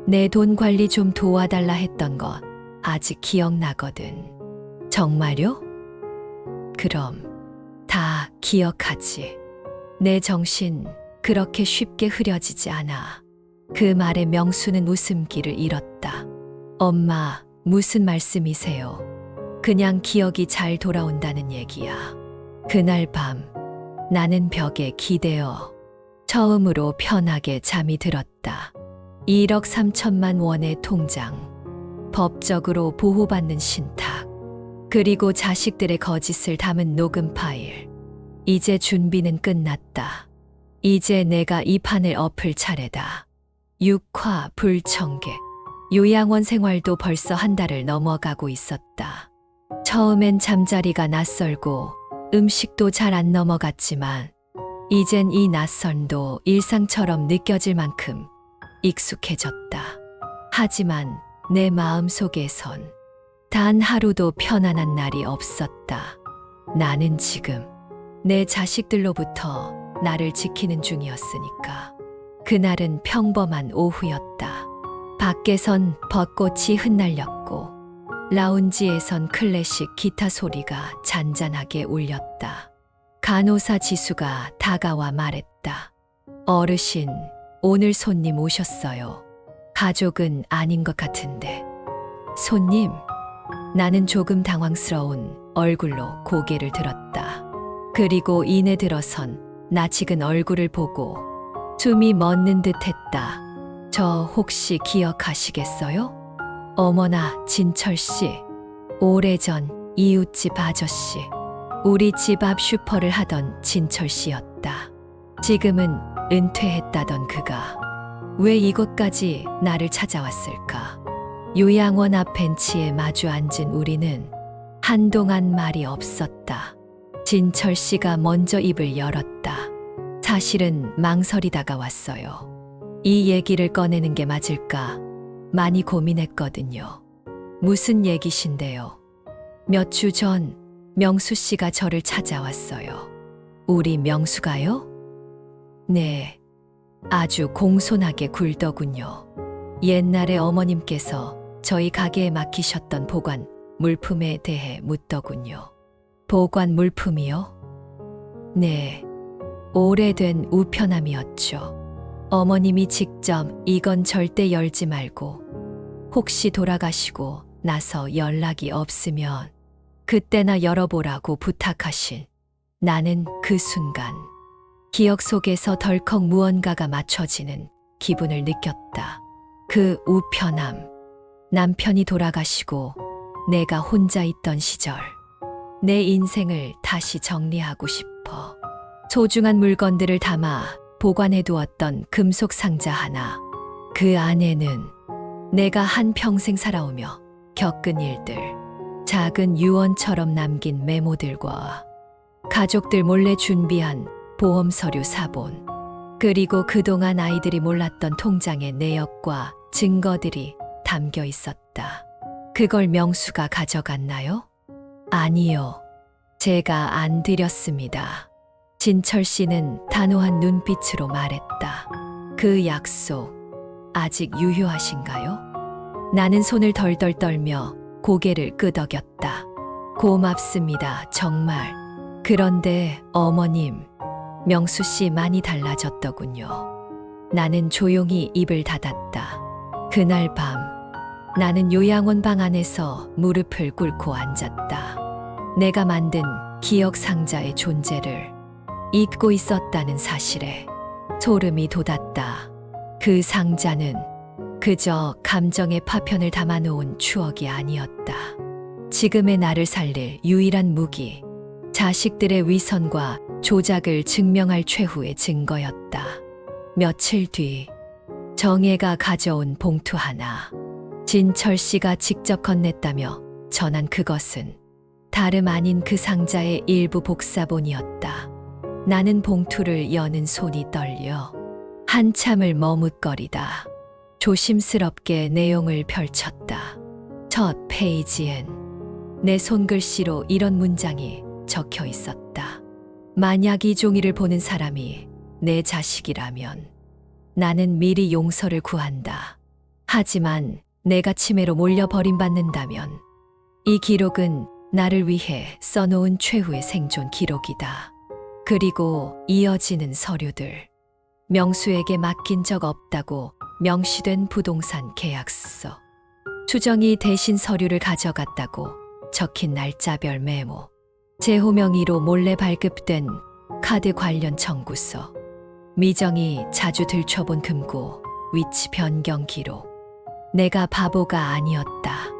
내 돈 관리 좀 도와달라 했던 것 아직 기억나거든. 정말요? 그럼 다 기억하지. 내 정신 그렇게 쉽게 흐려지지 않아. 그 말에 명수는 웃음기를 잃었다. 엄마, 무슨 말씀이세요? 그냥 기억이 잘 돌아온다는 얘기야. 그날 밤 나는 벽에 기대어 처음으로 편하게 잠이 들었다. 1억 3천만 원의 통장, 법적으로 보호받는 신탁, 그리고 자식들의 거짓을 담은 녹음 파일. 이제 준비는 끝났다. 이제 내가 이 판을 엎을 차례다. 육화 불청객. 요양원 생활도 벌써 한 달을 넘어가고 있었다. 처음엔 잠자리가 낯설고 음식도 잘 안 넘어갔지만 이젠 이 낯선도 일상처럼 느껴질 만큼 익숙해졌다. 하지만 내 마음속에선 단 하루도 편안한 날이 없었다. 나는 지금 내 자식들로부터 나를 지키는 중이었으니까. 그날은 평범한 오후였다. 밖에선 벚꽃이 흩날렸고 라운지에선 클래식 기타 소리가 잔잔하게 울렸다. 간호사 지수가 다가와 말했다. 어르신, 오늘 손님 오셨어요. 가족은 아닌 것 같은데. 손님? 나는 조금 당황스러운 얼굴로 고개를 들었다. 그리고 이내 들어선 낯익은 얼굴을 보고 숨이 멎는 듯 했다. 저 혹시 기억하시겠어요? 어머나, 진철 씨. 오래전 이웃집 아저씨. 우리 집 앞 슈퍼를 하던 진철 씨였다. 지금은 은퇴했다던 그가 왜 이곳까지 나를 찾아왔을까? 요양원 앞 벤치에 마주 앉은 우리는 한동안 말이 없었다. 진철 씨가 먼저 입을 열었다. 사실은 망설이다가 왔어요. 이 얘기를 꺼내는 게 맞을까 많이 고민했거든요. 무슨 얘기신데요? 몇 주 전 명수 씨가 저를 찾아왔어요. 우리 명수가요? 네, 아주 공손하게 굴더군요. 옛날에 어머님께서 저희 가게에 맡기셨던 보관 물품에 대해 묻더군요. 보관 물품이요? 네, 오래된 우편함이었죠. 어머님이 직접 이건 절대 열지 말고 혹시 돌아가시고 나서 연락이 없으면 그때나 열어보라고 부탁하신. 나는 그 순간 기억 속에서 덜컥 무언가가 맞춰지는 기분을 느꼈다. 그 우편함, 남편이 돌아가시고 내가 혼자 있던 시절, 내 인생을 다시 정리하고 싶어 소중한 물건들을 담아 보관해두었던 금속 상자 하나. 그 안에는 내가 한평생 살아오며 겪은 일들, 작은 유언처럼 남긴 메모들과 가족들 몰래 준비한 보험 서류 사본, 그리고 그동안 아이들이 몰랐던 통장의 내역과 증거들이 담겨 있었다. 그걸 명수가 가져갔나요? 아니요. 제가 안 드렸습니다. 진철 씨는 단호한 눈빛으로 말했다. 그 약속 아직 유효하신가요? 나는 손을 덜덜 떨며 고개를 끄덕였다. 고맙습니다, 정말. 그런데 어머님, 명수 씨 많이 달라졌더군요. 나는 조용히 입을 닫았다. 그날 밤, 나는 요양원 방 안에서 무릎을 꿇고 앉았다. 내가 만든 기억 상자의 존재를 잊고 있었다는 사실에 소름이 돋았다. 그 상자는 그저 감정의 파편을 담아놓은 추억이 아니었다. 지금의 나를 살릴 유일한 무기, 자식들의 위선과 조작을 증명할 최후의 증거였다. 며칠 뒤 정혜가 가져온 봉투 하나. 진철 씨가 직접 건넸다며 전한 그것은 다름 아닌 그 상자의 일부 복사본이었다. 나는 봉투를 여는 손이 떨려 한참을 머뭇거리다 조심스럽게 내용을 펼쳤다. 첫 페이지엔 내 손글씨로 이런 문장이 적혀 있었다. 만약 이 종이를 보는 사람이 내 자식이라면 나는 미리 용서를 구한다. 하지만 내가 치매로 몰려 버림받는다면 이 기록은 나를 위해 써놓은 최후의 생존 기록이다. 그리고 이어지는 서류들. 명수에게 맡긴 적 없다고 명시된 부동산 계약서. 수정이 대신 서류를 가져갔다고 적힌 날짜별 메모. 제호 명의로 몰래 발급된 카드 관련 청구서. 미정이 자주 들춰본 금고 위치 변경 기록. 내가 바보가 아니었다.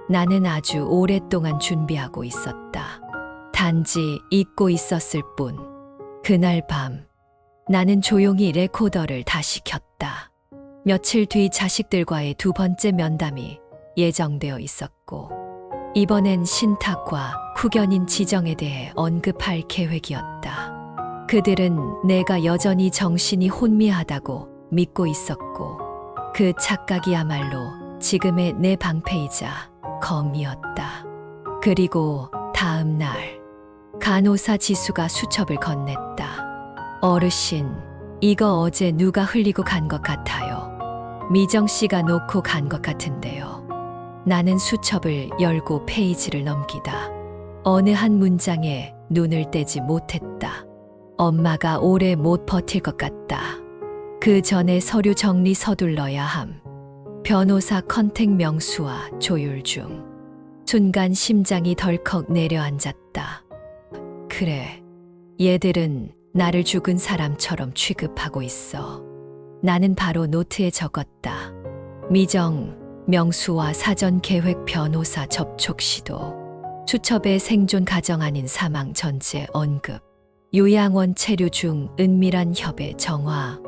나는 아주 오랫동안 준비하고 있었다. 단지 잊고 있었을 뿐. 그날 밤 나는 조용히 레코더를 다시 켰다. 며칠 뒤 자식들과의 두 번째 면담이 예정되어 있었고 이번엔 신탁과 후견인 지정에 대해 언급할 계획이었다. 그들은 내가 여전히 정신이 혼미하다고 믿고 있었고 그 착각이야말로 지금의 내 방패이자 검이었다. 그리고 다음 날 간호사 지수가 수첩을 건넸다. 어르신, 이거 어제 누가 흘리고 간 것 같아요. 미정 씨가 놓고 간 것 같은데요. 나는 수첩을 열고 페이지를 넘기다 어느 한 문장에 눈을 떼지 못했다. 엄마가 오래 못 버틸 것 같다. 그 전에 서류 정리 서둘러야 함. 변호사 컨택 명수와 조율 중. 순간 심장이 덜컥 내려앉았다. 그래, 얘들은 나를 죽은 사람처럼 취급하고 있어. 나는 바로 노트에 적었다. 미정, 명수와 사전 계획 변호사 접촉 시도. 수첩에 생존 가정 아닌 사망 전제 언급. 요양원 체류 중 은밀한 협의 정화.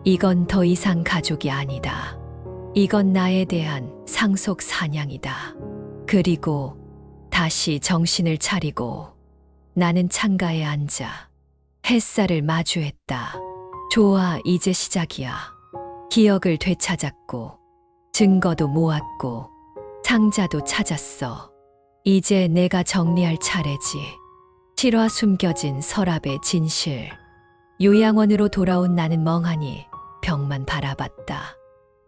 이건 더 이상 가족이 아니다. 이건 나에 대한 상속 사냥이다. 그리고 다시 정신을 차리고 나는 창가에 앉아 햇살을 마주했다. 좋아, 이제 시작이야. 기억을 되찾았고 증거도 모았고 상자도 찾았어. 이제 내가 정리할 차례지. 실화 숨겨진 서랍의 진실. 요양원으로 돌아온 나는 멍하니 벽만 바라봤다.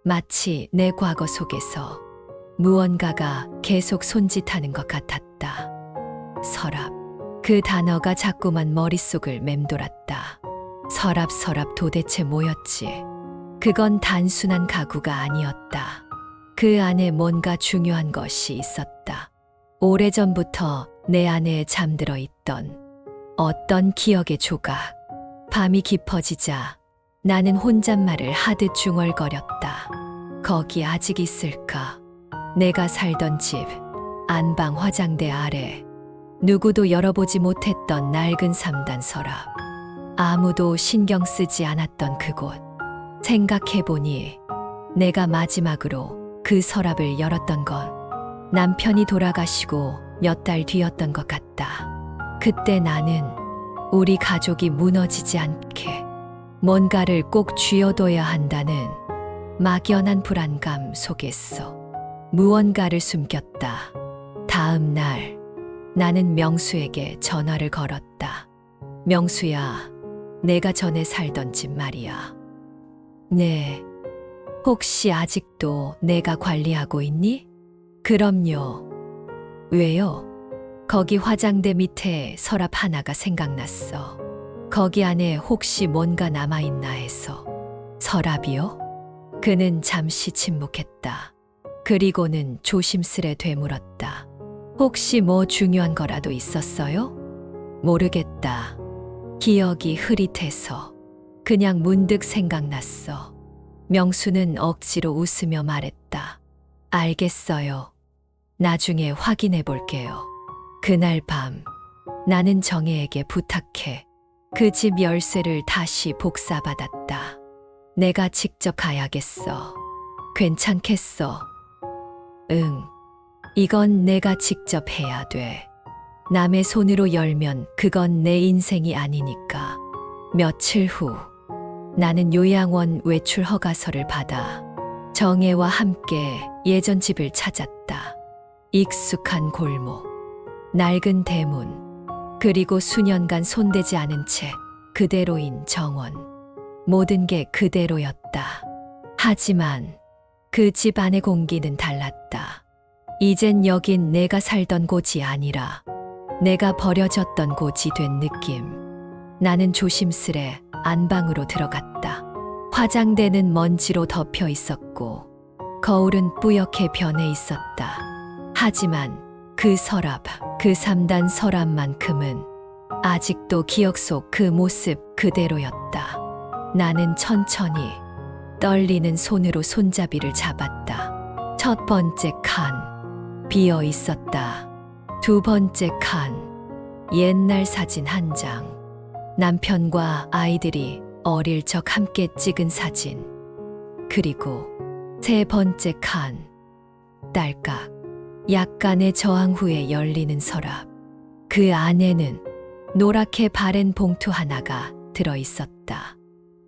마치 내 과거 속에서 무언가가 계속 손짓하는 것 같았다. 서랍. 그 단어가 자꾸만 머릿속을 맴돌았다. 서랍 도대체 뭐였지? 그건 단순한 가구가 아니었다. 그 안에 뭔가 중요한 것이 있었다. 오래전부터 내 안에 잠들어 있던 어떤 기억의 조각. 밤이 깊어지자 나는 혼잣말을 하듯 중얼거렸다. 거기 아직 있을까? 내가 살던 집, 안방 화장대 아래. 누구도 열어보지 못했던 낡은 3단 서랍. 아무도 신경 쓰지 않았던 그곳. 생각해보니 내가 마지막으로 그 서랍을 열었던 건 남편이 돌아가시고 몇 달 뒤였던 것 같다. 그때 나는 우리 가족이 무너지지 않게 뭔가를 꼭 쥐어둬야 한다는 막연한 불안감 속에서 무언가를 숨겼다. 다음 날 나는 명수에게 전화를 걸었다. 명수야, 내가 전에 살던 집 말이야. 네, 혹시 아직도 내가 관리하고 있니? 그럼요. 왜요? 거기 화장대 밑에 서랍 하나가 생각났어. 거기 안에 혹시 뭔가 남아있나 해서. 서랍이요? 그는 잠시 침묵했다. 그리고는 조심스레 되물었다. 혹시 뭐 중요한 거라도 있었어요? 모르겠다. 기억이 흐릿해서 그냥 문득 생각났어. 명수는 억지로 웃으며 말했다. 알겠어요. 나중에 확인해 볼게요. 그날 밤 나는 정혜에게 부탁해 그 집 열쇠를 다시 복사받았다. 내가 직접 가야겠어. 괜찮겠어? 응. 이건 내가 직접 해야 돼. 남의 손으로 열면 그건 내 인생이 아니니까. 며칠 후 나는 요양원 외출 허가서를 받아 정혜와 함께 예전 집을 찾았다. 익숙한 골목, 낡은 대문, 그리고 수년간 손대지 않은 채 그대로인 정원. 모든 게 그대로였다. 하지만 그 집 안의 공기는 달랐다. 이젠 여긴 내가 살던 곳이 아니라 내가 버려졌던 곳이 된 느낌. 나는 조심스레 안방으로 들어갔다. 화장대는 먼지로 덮여 있었고 거울은 뿌옇게 변해 있었다. 하지만 그 서랍, 그 3단 서랍만큼은 아직도 기억 속 그 모습 그대로였다. 나는 천천히 떨리는 손으로 손잡이를 잡았다. 첫 번째 칸, 비어 있었다. 두 번째 칸, 옛날 사진 한 장. 남편과 아이들이 어릴 적 함께 찍은 사진. 그리고 세 번째 칸, 딸깍. 약간의 저항 후에 열리는 서랍. 그 안에는 노랗게 바랜 봉투 하나가 들어 있었다.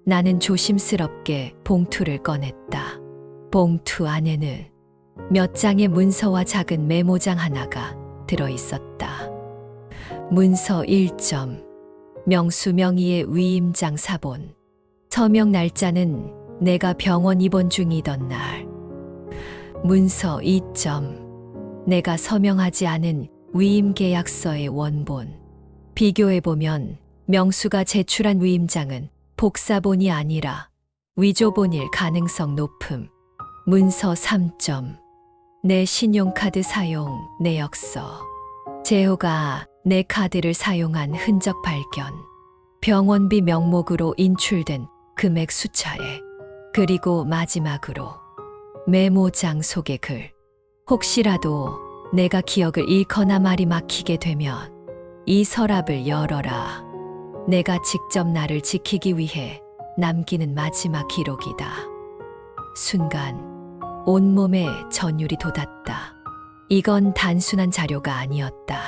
나는 조심스럽게 봉투를 꺼냈다. 봉투 안에는 몇 장의 문서와 작은 메모장 하나가 들어 있었다. 문서 1점. 명수 명의의 위임장 사본. 서명 날짜는 내가 병원 입원 중이던 날. 문서 2점. 내가 서명하지 않은 위임 계약서의 원본. 비교해보면 명수가 제출한 위임장은 복사본이 아니라 위조 본일 가능성 높음. 문서 3점. 내 신용카드 사용 내역서. 재호가 내 카드를 사용한 흔적 발견. 병원비 명목으로 인출된 금액 수차에. 그리고 마지막으로 메모장 속의 글. 혹시라도 내가 기억을 잃거나 말이 막히게 되면 이 서랍을 열어라. 내가 직접 나를 지키기 위해 남기는 마지막 기록이다. 순간 온몸에 전율이 돋았다. 이건 단순한 자료가 아니었다.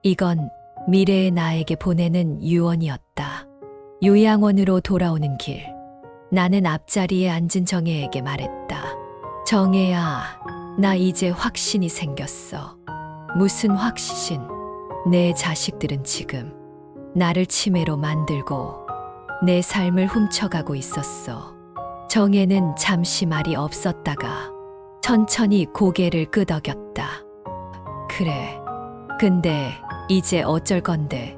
이건 미래의 나에게 보내는 유언이었다. 요양원으로 돌아오는 길. 나는 앞자리에 앉은 정혜에게 말했다. 정혜야, 나 이제 확신이 생겼어. 무슨 확신? 내 자식들은 지금 나를 치매로 만들고 내 삶을 훔쳐가고 있었어. 정혜는 잠시 말이 없었다가 천천히 고개를 끄덕였다. 그래. 근데 이제 어쩔 건데?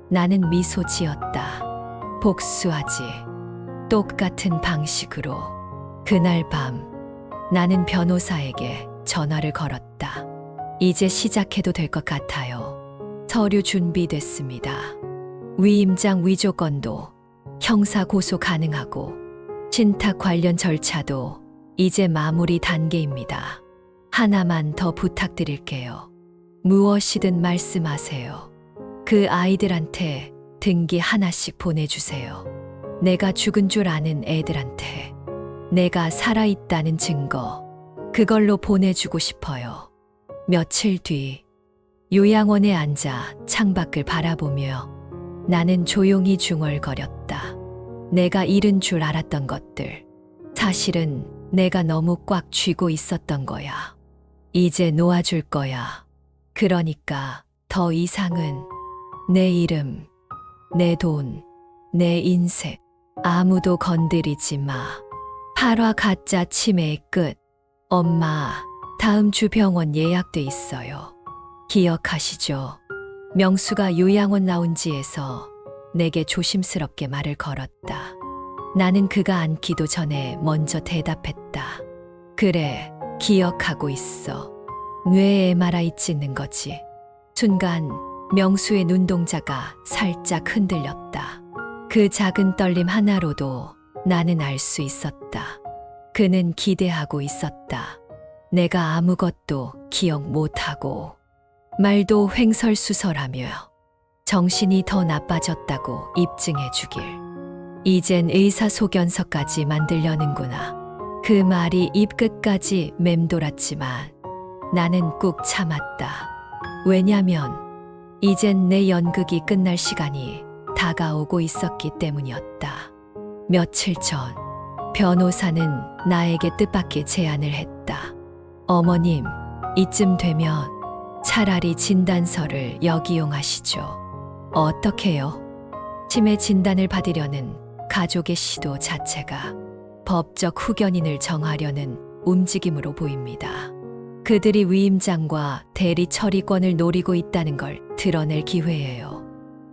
나는 미소 지었다. 복수하지. 똑같은 방식으로. 그날 밤 나는 변호사에게 전화를 걸었다. 이제 시작해도 될 것 같아요. 서류 준비됐습니다. 위임장 위조 건도 형사 고소 가능하고 신탁 관련 절차도 이제 마무리 단계입니다. 하나만 더 부탁드릴게요. 무엇이든 말씀하세요. 그 아이들한테 등기 하나씩 보내주세요. 내가 죽은 줄 아는 애들한테. 내가 살아있다는 증거. 그걸로 보내주고 싶어요. 며칠 뒤 요양원에 앉아 창밖을 바라보며 나는 조용히 중얼거렸다. 내가 잃은 줄 알았던 것들. 사실은 내가 너무 꽉 쥐고 있었던 거야. 이제 놓아줄 거야. 그러니까 더 이상은 내 이름, 내 돈, 내 인생 아무도 건드리지 마. 8화 가짜 치매의 끝. 엄마, 다음 주 병원 예약돼 있어요. 기억하시죠? 명수가 요양원 라운지에서 내게 조심스럽게 말을 걸었다. 나는 그가 앉기도 전에 먼저 대답했다. 그래, 기억하고 있어. 뇌에 MRI 찍는 거지. 순간 명수의 눈동자가 살짝 흔들렸다. 그 작은 떨림 하나로도 나는 알 수 있었다. 그는 기대하고 있었다. 내가 아무것도 기억 못하고 말도 횡설수설하며 정신이 더 나빠졌다고 입증해 주길. 이젠 의사소견서까지 만들려는구나. 그 말이 입 끝까지 맴돌았지만 나는 꾹 참았다. 왜냐면 이젠 내 연극이 끝날 시간이 다가오고 있었기 때문이었다. 며칠 전 변호사는 나에게 뜻밖의 제안을 했다. 어머님, 이쯤 되면 차라리 진단서를 역이용하시죠. 어떻게요? 치매 진단을 받으려는 가족의 시도 자체가 법적 후견인을 정하려는 움직임으로 보입니다. 그들이 위임장과 대리 처리권을 노리고 있다는 걸 드러낼 기회예요.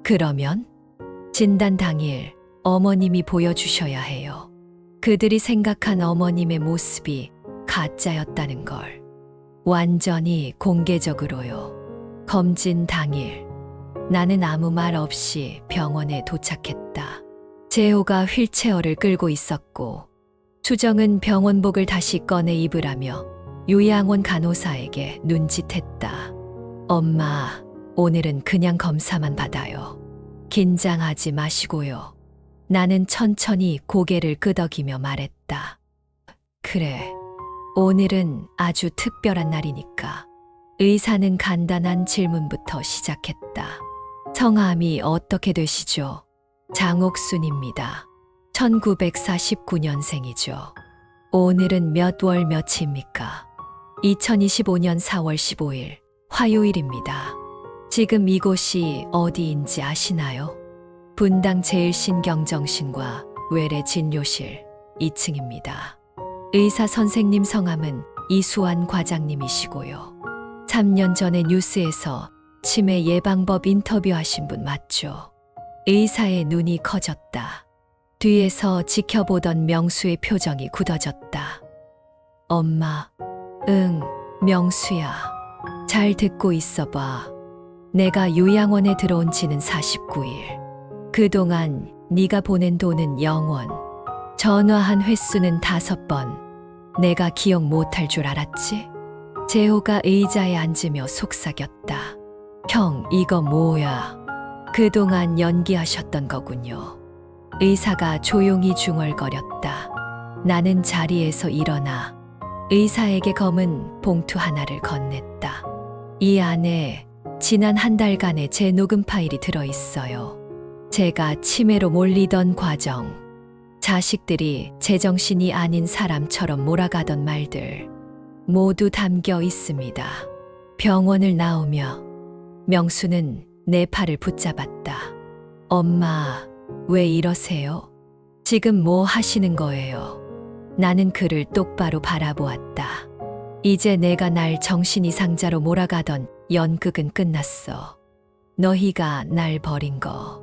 그러면 진단 당일 어머님이 보여주셔야 해요. 그들이 생각한 어머님의 모습이 가짜였다는 걸. 완전히 공개적으로요. 검진 당일 나는 아무 말 없이 병원에 도착했다. 재호가 휠체어를 끌고 있었고 수정은 병원복을 다시 꺼내 입으라며 요양원 간호사에게 눈짓했다. 엄마, 오늘은 그냥 검사만 받아요. 긴장하지 마시고요. 나는 천천히 고개를 끄덕이며 말했다. 그래, 오늘은 아주 특별한 날이니까. 의사는 간단한 질문부터 시작했다. 성함이 어떻게 되시죠? 장옥순입니다. 1949년생이죠. 오늘은 몇 월 몇입니까? 2025년 4월 15일 화요일입니다. 지금 이곳이 어디인지 아시나요? 분당 제일신경정신과 외래진료실 2층입니다. 의사 선생님 성함은 이수환 과장님이시고요. 3년 전에 뉴스에서 치매 예방법 인터뷰하신 분 맞죠? 의사의 눈이 커졌다. 뒤에서 지켜보던 명수의 표정이 굳어졌다. 엄마, 응, 명수야. 잘 듣고 있어봐. 내가 요양원에 들어온 지는 49일. 그동안 네가 보낸 돈은 0원. 전화한 횟수는 5번. 내가 기억 못할 줄 알았지? 재호가 의자에 앉으며 속삭였다. 형, 이거 뭐야? 그동안 연기하셨던 거군요. 의사가 조용히 중얼거렸다. 나는 자리에서 일어나 의사에게 검은 봉투 하나를 건넸다. 이 안에 지난 한 달간의 제 녹음 파일이 들어있어요. 제가 치매로 몰리던 과정, 자식들이 제정신이 아닌 사람처럼 몰아가던 말들 모두 담겨 있습니다. 병원을 나오며 명수는 내 팔을 붙잡았다. 엄마, 왜 이러세요? 지금 뭐 하시는 거예요? 나는 그를 똑바로 바라보았다. 이제 내가 날 정신이상자로 몰아가던 연극은 끝났어. 너희가 날 버린 거,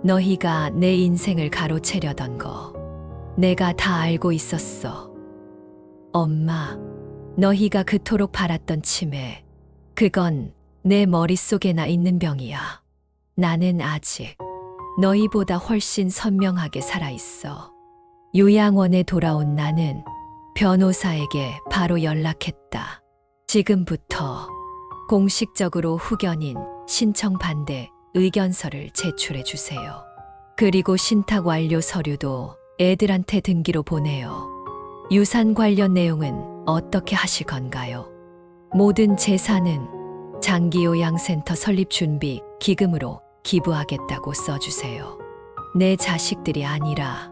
너희가 내 인생을 가로채려던 거, 내가 다 알고 있었어. 엄마, 너희가 그토록 바랐던 치매, 그건 내 머릿속에나 있는 병이야. 나는 아직 너희보다 훨씬 선명하게 살아있어. 요양원에 돌아온 나는 변호사에게 바로 연락했다. 지금부터 공식적으로 후견인 신청 반대 의견서를 제출해 주세요. 그리고 신탁 완료 서류도 애들한테 등기로 보내요. 유산 관련 내용은 어떻게 하실 건가요? 모든 재산은 장기요양센터 설립 준비 기금으로 기부하겠다고 써주세요. 내 자식들이 아니라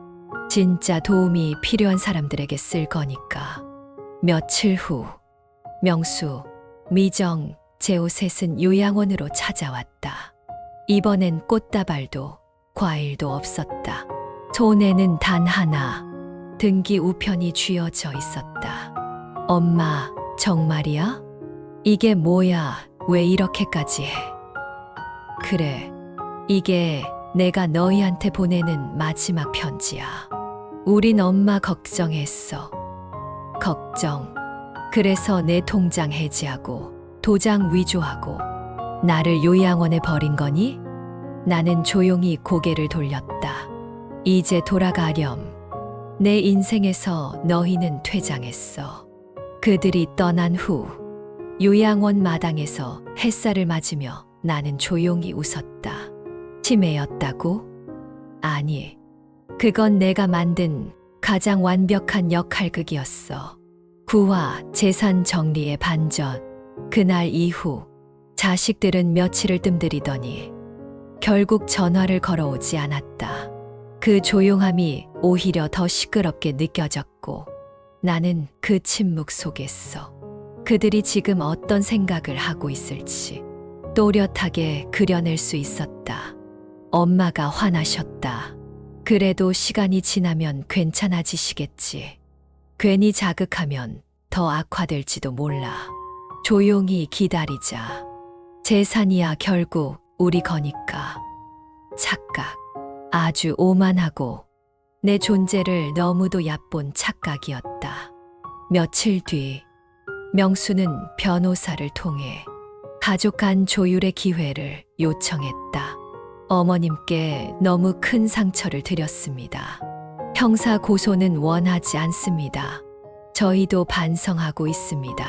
진짜 도움이 필요한 사람들에게 쓸 거니까. 며칠 후 명수, 미정, 재호 셋은 요양원으로 찾아왔다. 이번엔 꽃다발도 과일도 없었다. 손에는 단 하나, 등기 우편이 쥐어져 있었다. 엄마, 정말이야? 이게 뭐야? 왜 이렇게까지 해? 그래, 이게 내가 너희한테 보내는 마지막 편지야. 우린 엄마 걱정했어. 걱정. 그래서 내 통장 해지하고 도장 위조하고 나를 요양원에 버린 거니? 나는 조용히 고개를 돌렸다. 이제 돌아가렴. 내 인생에서 너희는 퇴장했어. 그들이 떠난 후 요양원 마당에서 햇살을 맞으며 나는 조용히 웃었다. 치매였다고? 아니, 그건 내가 만든 가장 완벽한 역할극이었어. 구화, 재산 정리의 반전. 그날 이후 자식들은 며칠을 뜸들이더니 결국 전화를 걸어오지 않았다. 그 조용함이 오히려 더 시끄럽게 느껴졌고 나는 그 침묵 속에서 그들이 지금 어떤 생각을 하고 있을지 또렷하게 그려낼 수 있었다. 엄마가 화나셨다. 그래도 시간이 지나면 괜찮아지시겠지. 괜히 자극하면 더 악화될지도 몰라. 조용히 기다리자. 재산이야 결국 우리 거니까. 착각. 아주 오만하고 내 존재를 너무도 얕본 착각이었다. 며칠 뒤 명수는 변호사를 통해 가족 간 조율의 기회를 요청했다. 어머님께 너무 큰 상처를 드렸습니다. 형사 고소는 원하지 않습니다. 저희도 반성하고 있습니다.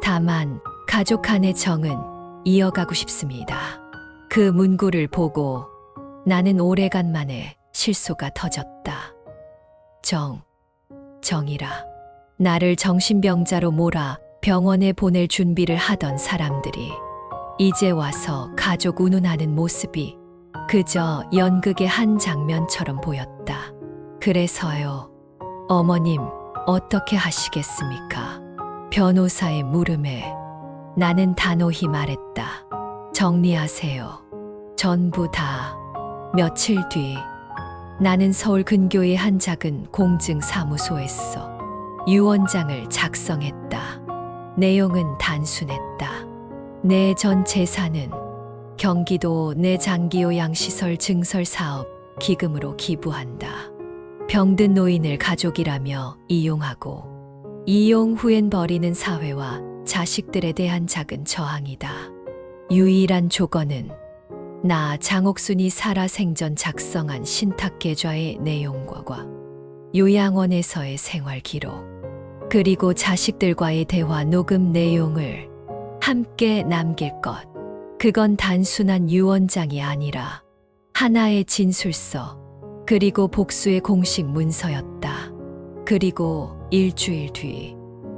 다만 가족 간의 정은 이어가고 싶습니다. 그 문구를 보고 나는 오래간만에 실소가 터졌다. 정이라. 나를 정신병자로 몰아 병원에 보낼 준비를 하던 사람들이 이제 와서 가족 운운하는 모습이 그저 연극의 한 장면처럼 보였다. 그래서요, 어머님 어떻게 하시겠습니까? 변호사의 물음에 나는 단호히 말했다. 정리하세요. 전부 다. 며칠 뒤 나는 서울 근교의 한 작은 공증사무소에서 유언장을 작성했다. 내용은 단순했다. 내 전 재산은 경기도 내 장기요양시설 증설 사업 기금으로 기부한다. 병든 노인을 가족이라며 이용하고 이용 후엔 버리는 사회와 자식들에 대한 작은 저항이다. 유일한 조건은 나 장옥순이 살아생전 작성한 신탁계좌의 내용과 요양원에서의 생활 기록, 그리고 자식들과의 대화 녹음 내용을 함께 남길 것. 그건 단순한 유언장이 아니라 하나의 진술서, 그리고 복수의 공식 문서였다. 그리고 일주일 뒤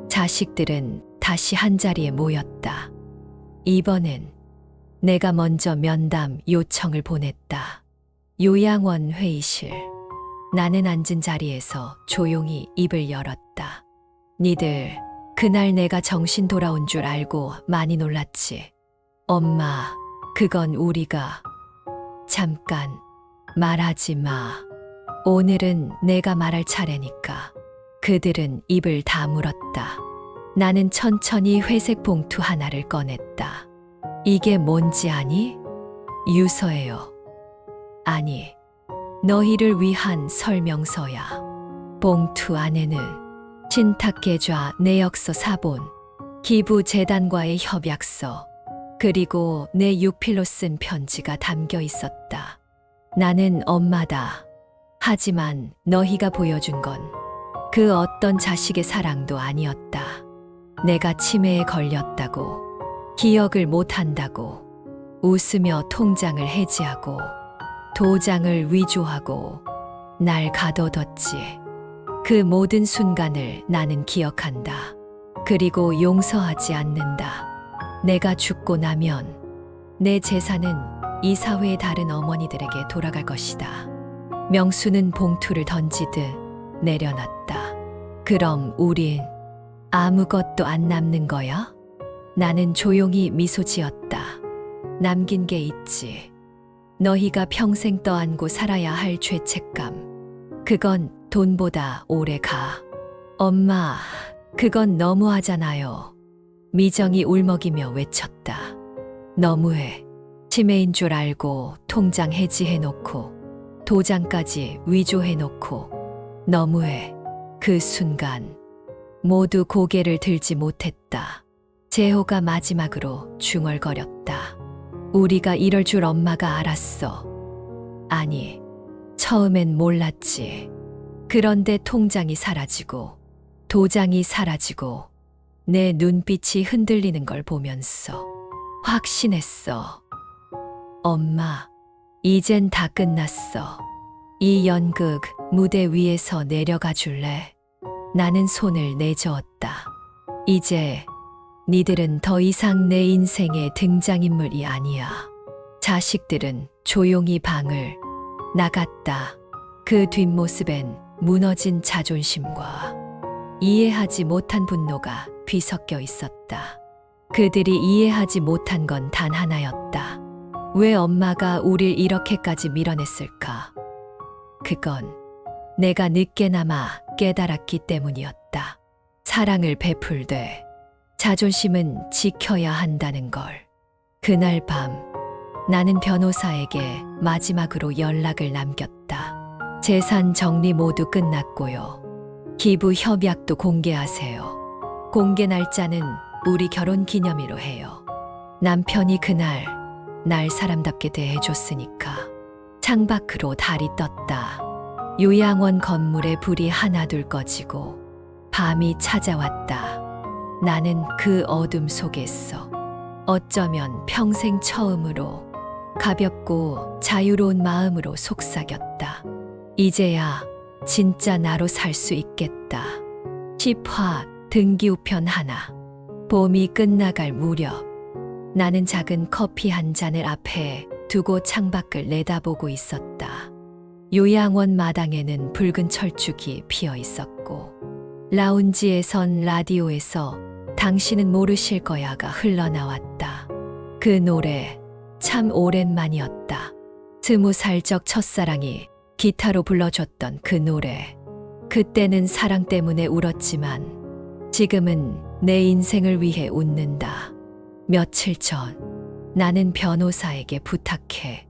자식들은 다시 한자리에 모였다. 이번엔 내가 먼저 면담 요청을 보냈다. 요양원 회의실. 나는 앉은 자리에서 조용히 입을 열었다. 니들 그날 내가 정신 돌아온 줄 알고 많이 놀랐지. 엄마, 그건 우리가. 잠깐, 말하지 마. 오늘은 내가 말할 차례니까. 그들은 입을 다물었다. 나는 천천히 회색 봉투 하나를 꺼냈다. 이게 뭔지 아니? 유서예요. 아니, 너희를 위한 설명서야. 봉투 안에는 신탁계좌 내역서 사본, 기부재단과의 협약서, 그리고 내 유필로 쓴 편지가 담겨 있었다. 나는 엄마다. 하지만 너희가 보여준 건 그 어떤 자식의 사랑도 아니었다. 내가 치매에 걸렸다고, 기억을 못한다고, 웃으며 통장을 해지하고, 도장을 위조하고, 날 가둬뒀지. 그 모든 순간을 나는 기억한다. 그리고 용서하지 않는다. 내가 죽고 나면 내 재산은 이 사회의 다른 어머니들에게 돌아갈 것이다. 명수는 봉투를 던지듯 내려놨다. 그럼 우린 아무것도 안 남는 거야? 나는 조용히 미소 지었다. 남긴 게 있지. 너희가 평생 떠안고 살아야 할 죄책감. 그건 돈보다 오래 가. 엄마, 그건 너무하잖아요. 미정이 울먹이며 외쳤다. 너무해. 치매인 줄 알고 통장 해지해놓고 도장까지 위조해놓고 너무해. 그 순간 모두 고개를 들지 못했다. 재호가 마지막으로 중얼거렸다. 우리가 이럴 줄 엄마가 알았어. 아니, 처음엔 몰랐지. 그런데 통장이 사라지고 도장이 사라지고 내 눈빛이 흔들리는 걸 보면서 확신했어. 엄마, 이젠 다 끝났어. 이 연극 무대 위에서 내려가 줄래? 나는 손을 내저었다. 이제 니들은 더 이상 내 인생의 등장인물이 아니야. 자식들은 조용히 방을 나갔다. 그 뒷모습엔 무너진 자존심과 이해하지 못한 분노가 뒤섞여 있었다. 그들이 이해하지 못한 건 단 하나였다. 왜 엄마가 우릴 이렇게까지 밀어냈을까? 그건 내가 늦게나마 깨달았기 때문이었다. 사랑을 베풀되 자존심은 지켜야 한다는 걸. 그날 밤 나는 변호사에게 마지막으로 연락을 남겼다. 재산 정리 모두 끝났고요. 기부 협약도 공개하세요. 공개 날짜는 우리 결혼 기념일로 해요. 남편이 그날 날 사람답게 대해줬으니까. 창밖으로 달이 떴다. 요양원 건물에 불이 하나둘 꺼지고 밤이 찾아왔다. 나는 그 어둠 속에서 어쩌면 평생 처음으로 가볍고 자유로운 마음으로 속삭였다. 이제야 진짜 나로 살 수 있겠다. 10화 등기우편 하나. 봄이 끝나갈 무렵 나는 작은 커피 한 잔을 앞에 두고 창밖을 내다보고 있었다. 요양원 마당에는 붉은 철쭉이 피어 있었고 라운지에선 라디오에서 당신은 모르실 거야가 흘러나왔다. 그 노래 참 오랜만이었다. 20살적 첫사랑이 기타로 불러줬던 그 노래. 그때는 사랑 때문에 울었지만 지금은 내 인생을 위해 웃는다. 며칠 전 나는 변호사에게 부탁해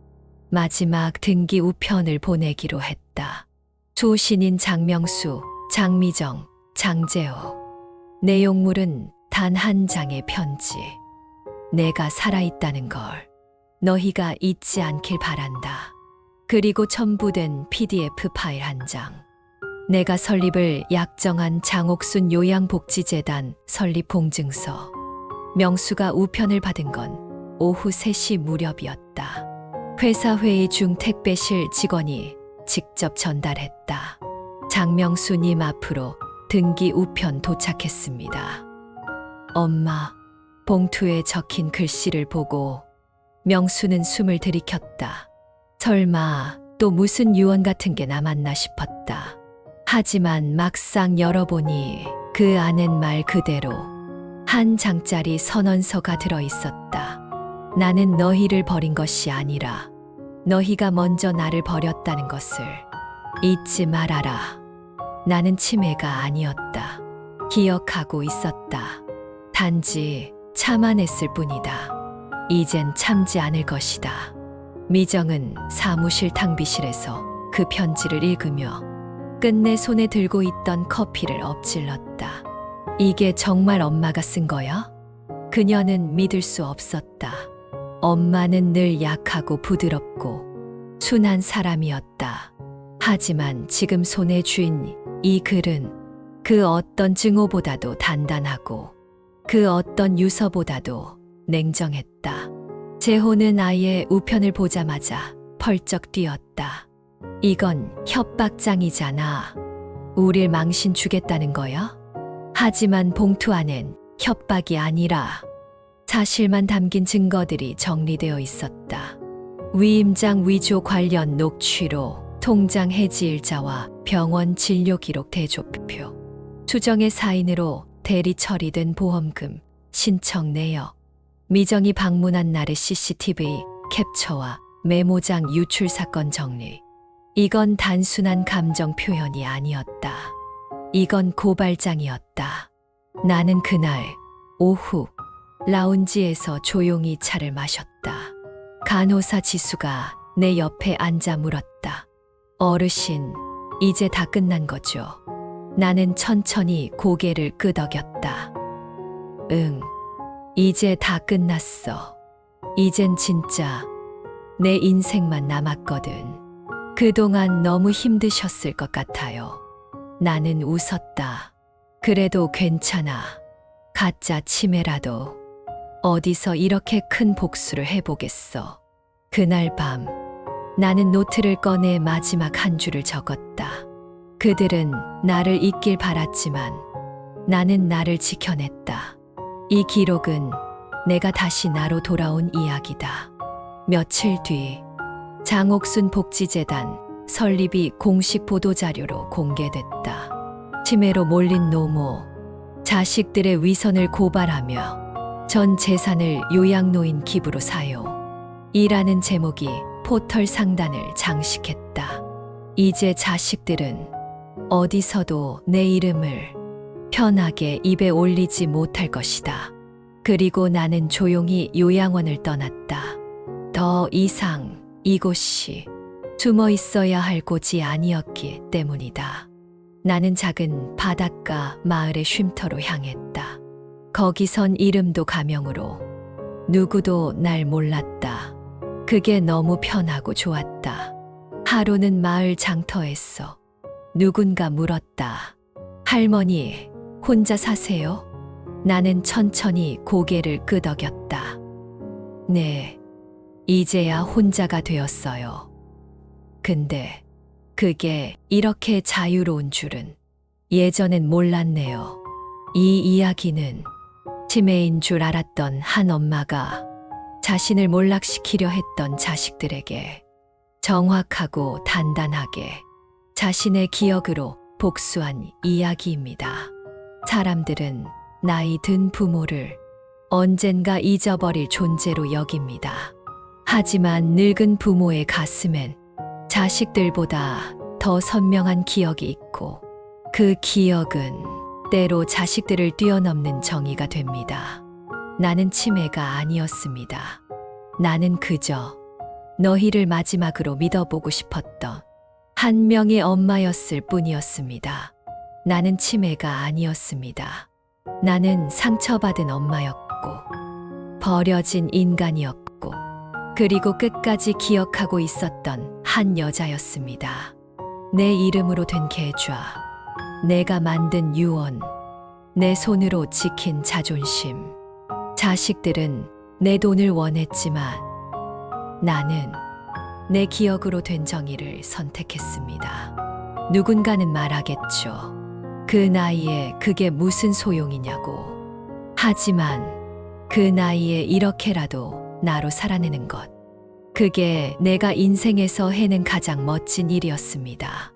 마지막 등기 우편을 보내기로 했다. 소신인 장명수, 장미정, 장재호. 내용물은 단 한 장의 편지. 내가 살아있다는 걸 너희가 잊지 않길 바란다. 그리고 첨부된 PDF 파일 한 장. 내가 설립을 약정한 장옥순 요양복지재단 설립 공증서. 명수가 우편을 받은 건 오후 3시 무렵이었다. 회사 회의 중 택배실 직원이 직접 전달했다. 장명수님 앞으로 등기 우편 도착했습니다. 엄마, 봉투에 적힌 글씨를 보고 명수는 숨을 들이켰다. 설마 또 무슨 유언 같은 게 남았나 싶었다. 하지만 막상 열어보니 그 안엔 말 그대로 한 장짜리 선언서가 들어 있었다. 나는 너희를 버린 것이 아니라 너희가 먼저 나를 버렸다는 것을 잊지 말아라. 나는 치매가 아니었다. 기억하고 있었다. 단지 참아냈을 뿐이다. 이젠 참지 않을 것이다. 미정은 사무실 탕비실에서 그 편지를 읽으며 끝내 손에 들고 있던 커피를 엎질렀다. 이게 정말 엄마가 쓴 거야? 그녀는 믿을 수 없었다. 엄마는 늘 약하고 부드럽고 순한 사람이었다. 하지만 지금 손에 쥔 이 글은 그 어떤 증오보다도 단단하고 그 어떤 유서보다도 냉정했다. 재호는 아예 우편을 보자마자 펄쩍 뛰었다. 이건 협박장이잖아. 우릴 망신 주겠다는 거야? 하지만 봉투 안엔 협박이 아니라 사실만 담긴 증거들이 정리되어 있었다. 위임장 위조 관련 녹취록, 통장 해지일자와 병원 진료기록 대조표, 수정의 사인으로 대리 처리된 보험금, 신청 내역, 미정이 방문한 날의 CCTV 캡처와 메모장 유출 사건 정리. 이건 단순한 감정 표현이 아니었다. 이건 고발장이었다. 나는 그날 오후 라운지에서 조용히 차를 마셨다. 간호사 지수가 내 옆에 앉아 물었다. 어르신, 이제 다 끝난 거죠? 나는 천천히 고개를 끄덕였다. 응, 이제 다 끝났어. 이젠 진짜 내 인생만 남았거든. 그동안 너무 힘드셨을 것 같아요. 나는 웃었다. 그래도 괜찮아. 가짜 치매라도 어디서 이렇게 큰 복수를 해보겠어. 그날 밤 나는 노트를 꺼내 마지막 한 줄을 적었다. 그들은 나를 잊길 바랐지만 나는 나를 지켜냈다. 이 기록은 내가 다시 나로 돌아온 이야기다. 며칠 뒤 장옥순 복지재단 설립이 공식 보도자료로 공개됐다. 치매로 몰린 노모, 자식들의 위선을 고발하며 전 재산을 요양노인 기부로 사용. 이라는 제목이 포털 상단을 장식했다. 이제 자식들은 어디서도 내 이름을 편하게 입에 올리지 못할 것이다. 그리고 나는 조용히 요양원을 떠났다. 더 이상 이곳이 숨어 있어야 할 곳이 아니었기 때문이다. 나는 작은 바닷가 마을의 쉼터로 향했다. 거기선 이름도 가명으로 누구도 날 몰랐다. 그게 너무 편하고 좋았다. 하루는 마을 장터에서 누군가 물었다. 할머니, 혼자 사세요? 나는 천천히 고개를 끄덕였다. 네, 이제야 혼자가 되었어요. 근데 그게 이렇게 자유로운 줄은 예전엔 몰랐네요. 이 이야기는 치매인 줄 알았던 한 엄마가 자신을 몰락시키려 했던 자식들에게 정확하고 단단하게 자신의 기억으로 복수한 이야기입니다. 사람들은 나이 든 부모를 언젠가 잊어버릴 존재로 여깁니다. 하지만 늙은 부모의 가슴엔 자식들보다 더 선명한 기억이 있고 그 기억은 때로 자식들을 뛰어넘는 정의가 됩니다. 나는 치매가 아니었습니다. 나는 그저 너희를 마지막으로 믿어보고 싶었던 한 명의 엄마였을 뿐이었습니다. 나는 치매가 아니었습니다. 나는 상처받은 엄마였고, 버려진 인간이었고, 그리고 끝까지 기억하고 있었던 한 여자였습니다. 내 이름으로 된 계좌, 내가 만든 유언, 내 손으로 지킨 자존심. 자식들은 내 돈을 원했지만 나는 내 기억으로 된 정의를 선택했습니다. 누군가는 말하겠죠. 그 나이에 그게 무슨 소용이냐고. 하지만 그 나이에 이렇게라도 나로 살아내는 것. 그게 내가 인생에서 해낸 가장 멋진 일이었습니다.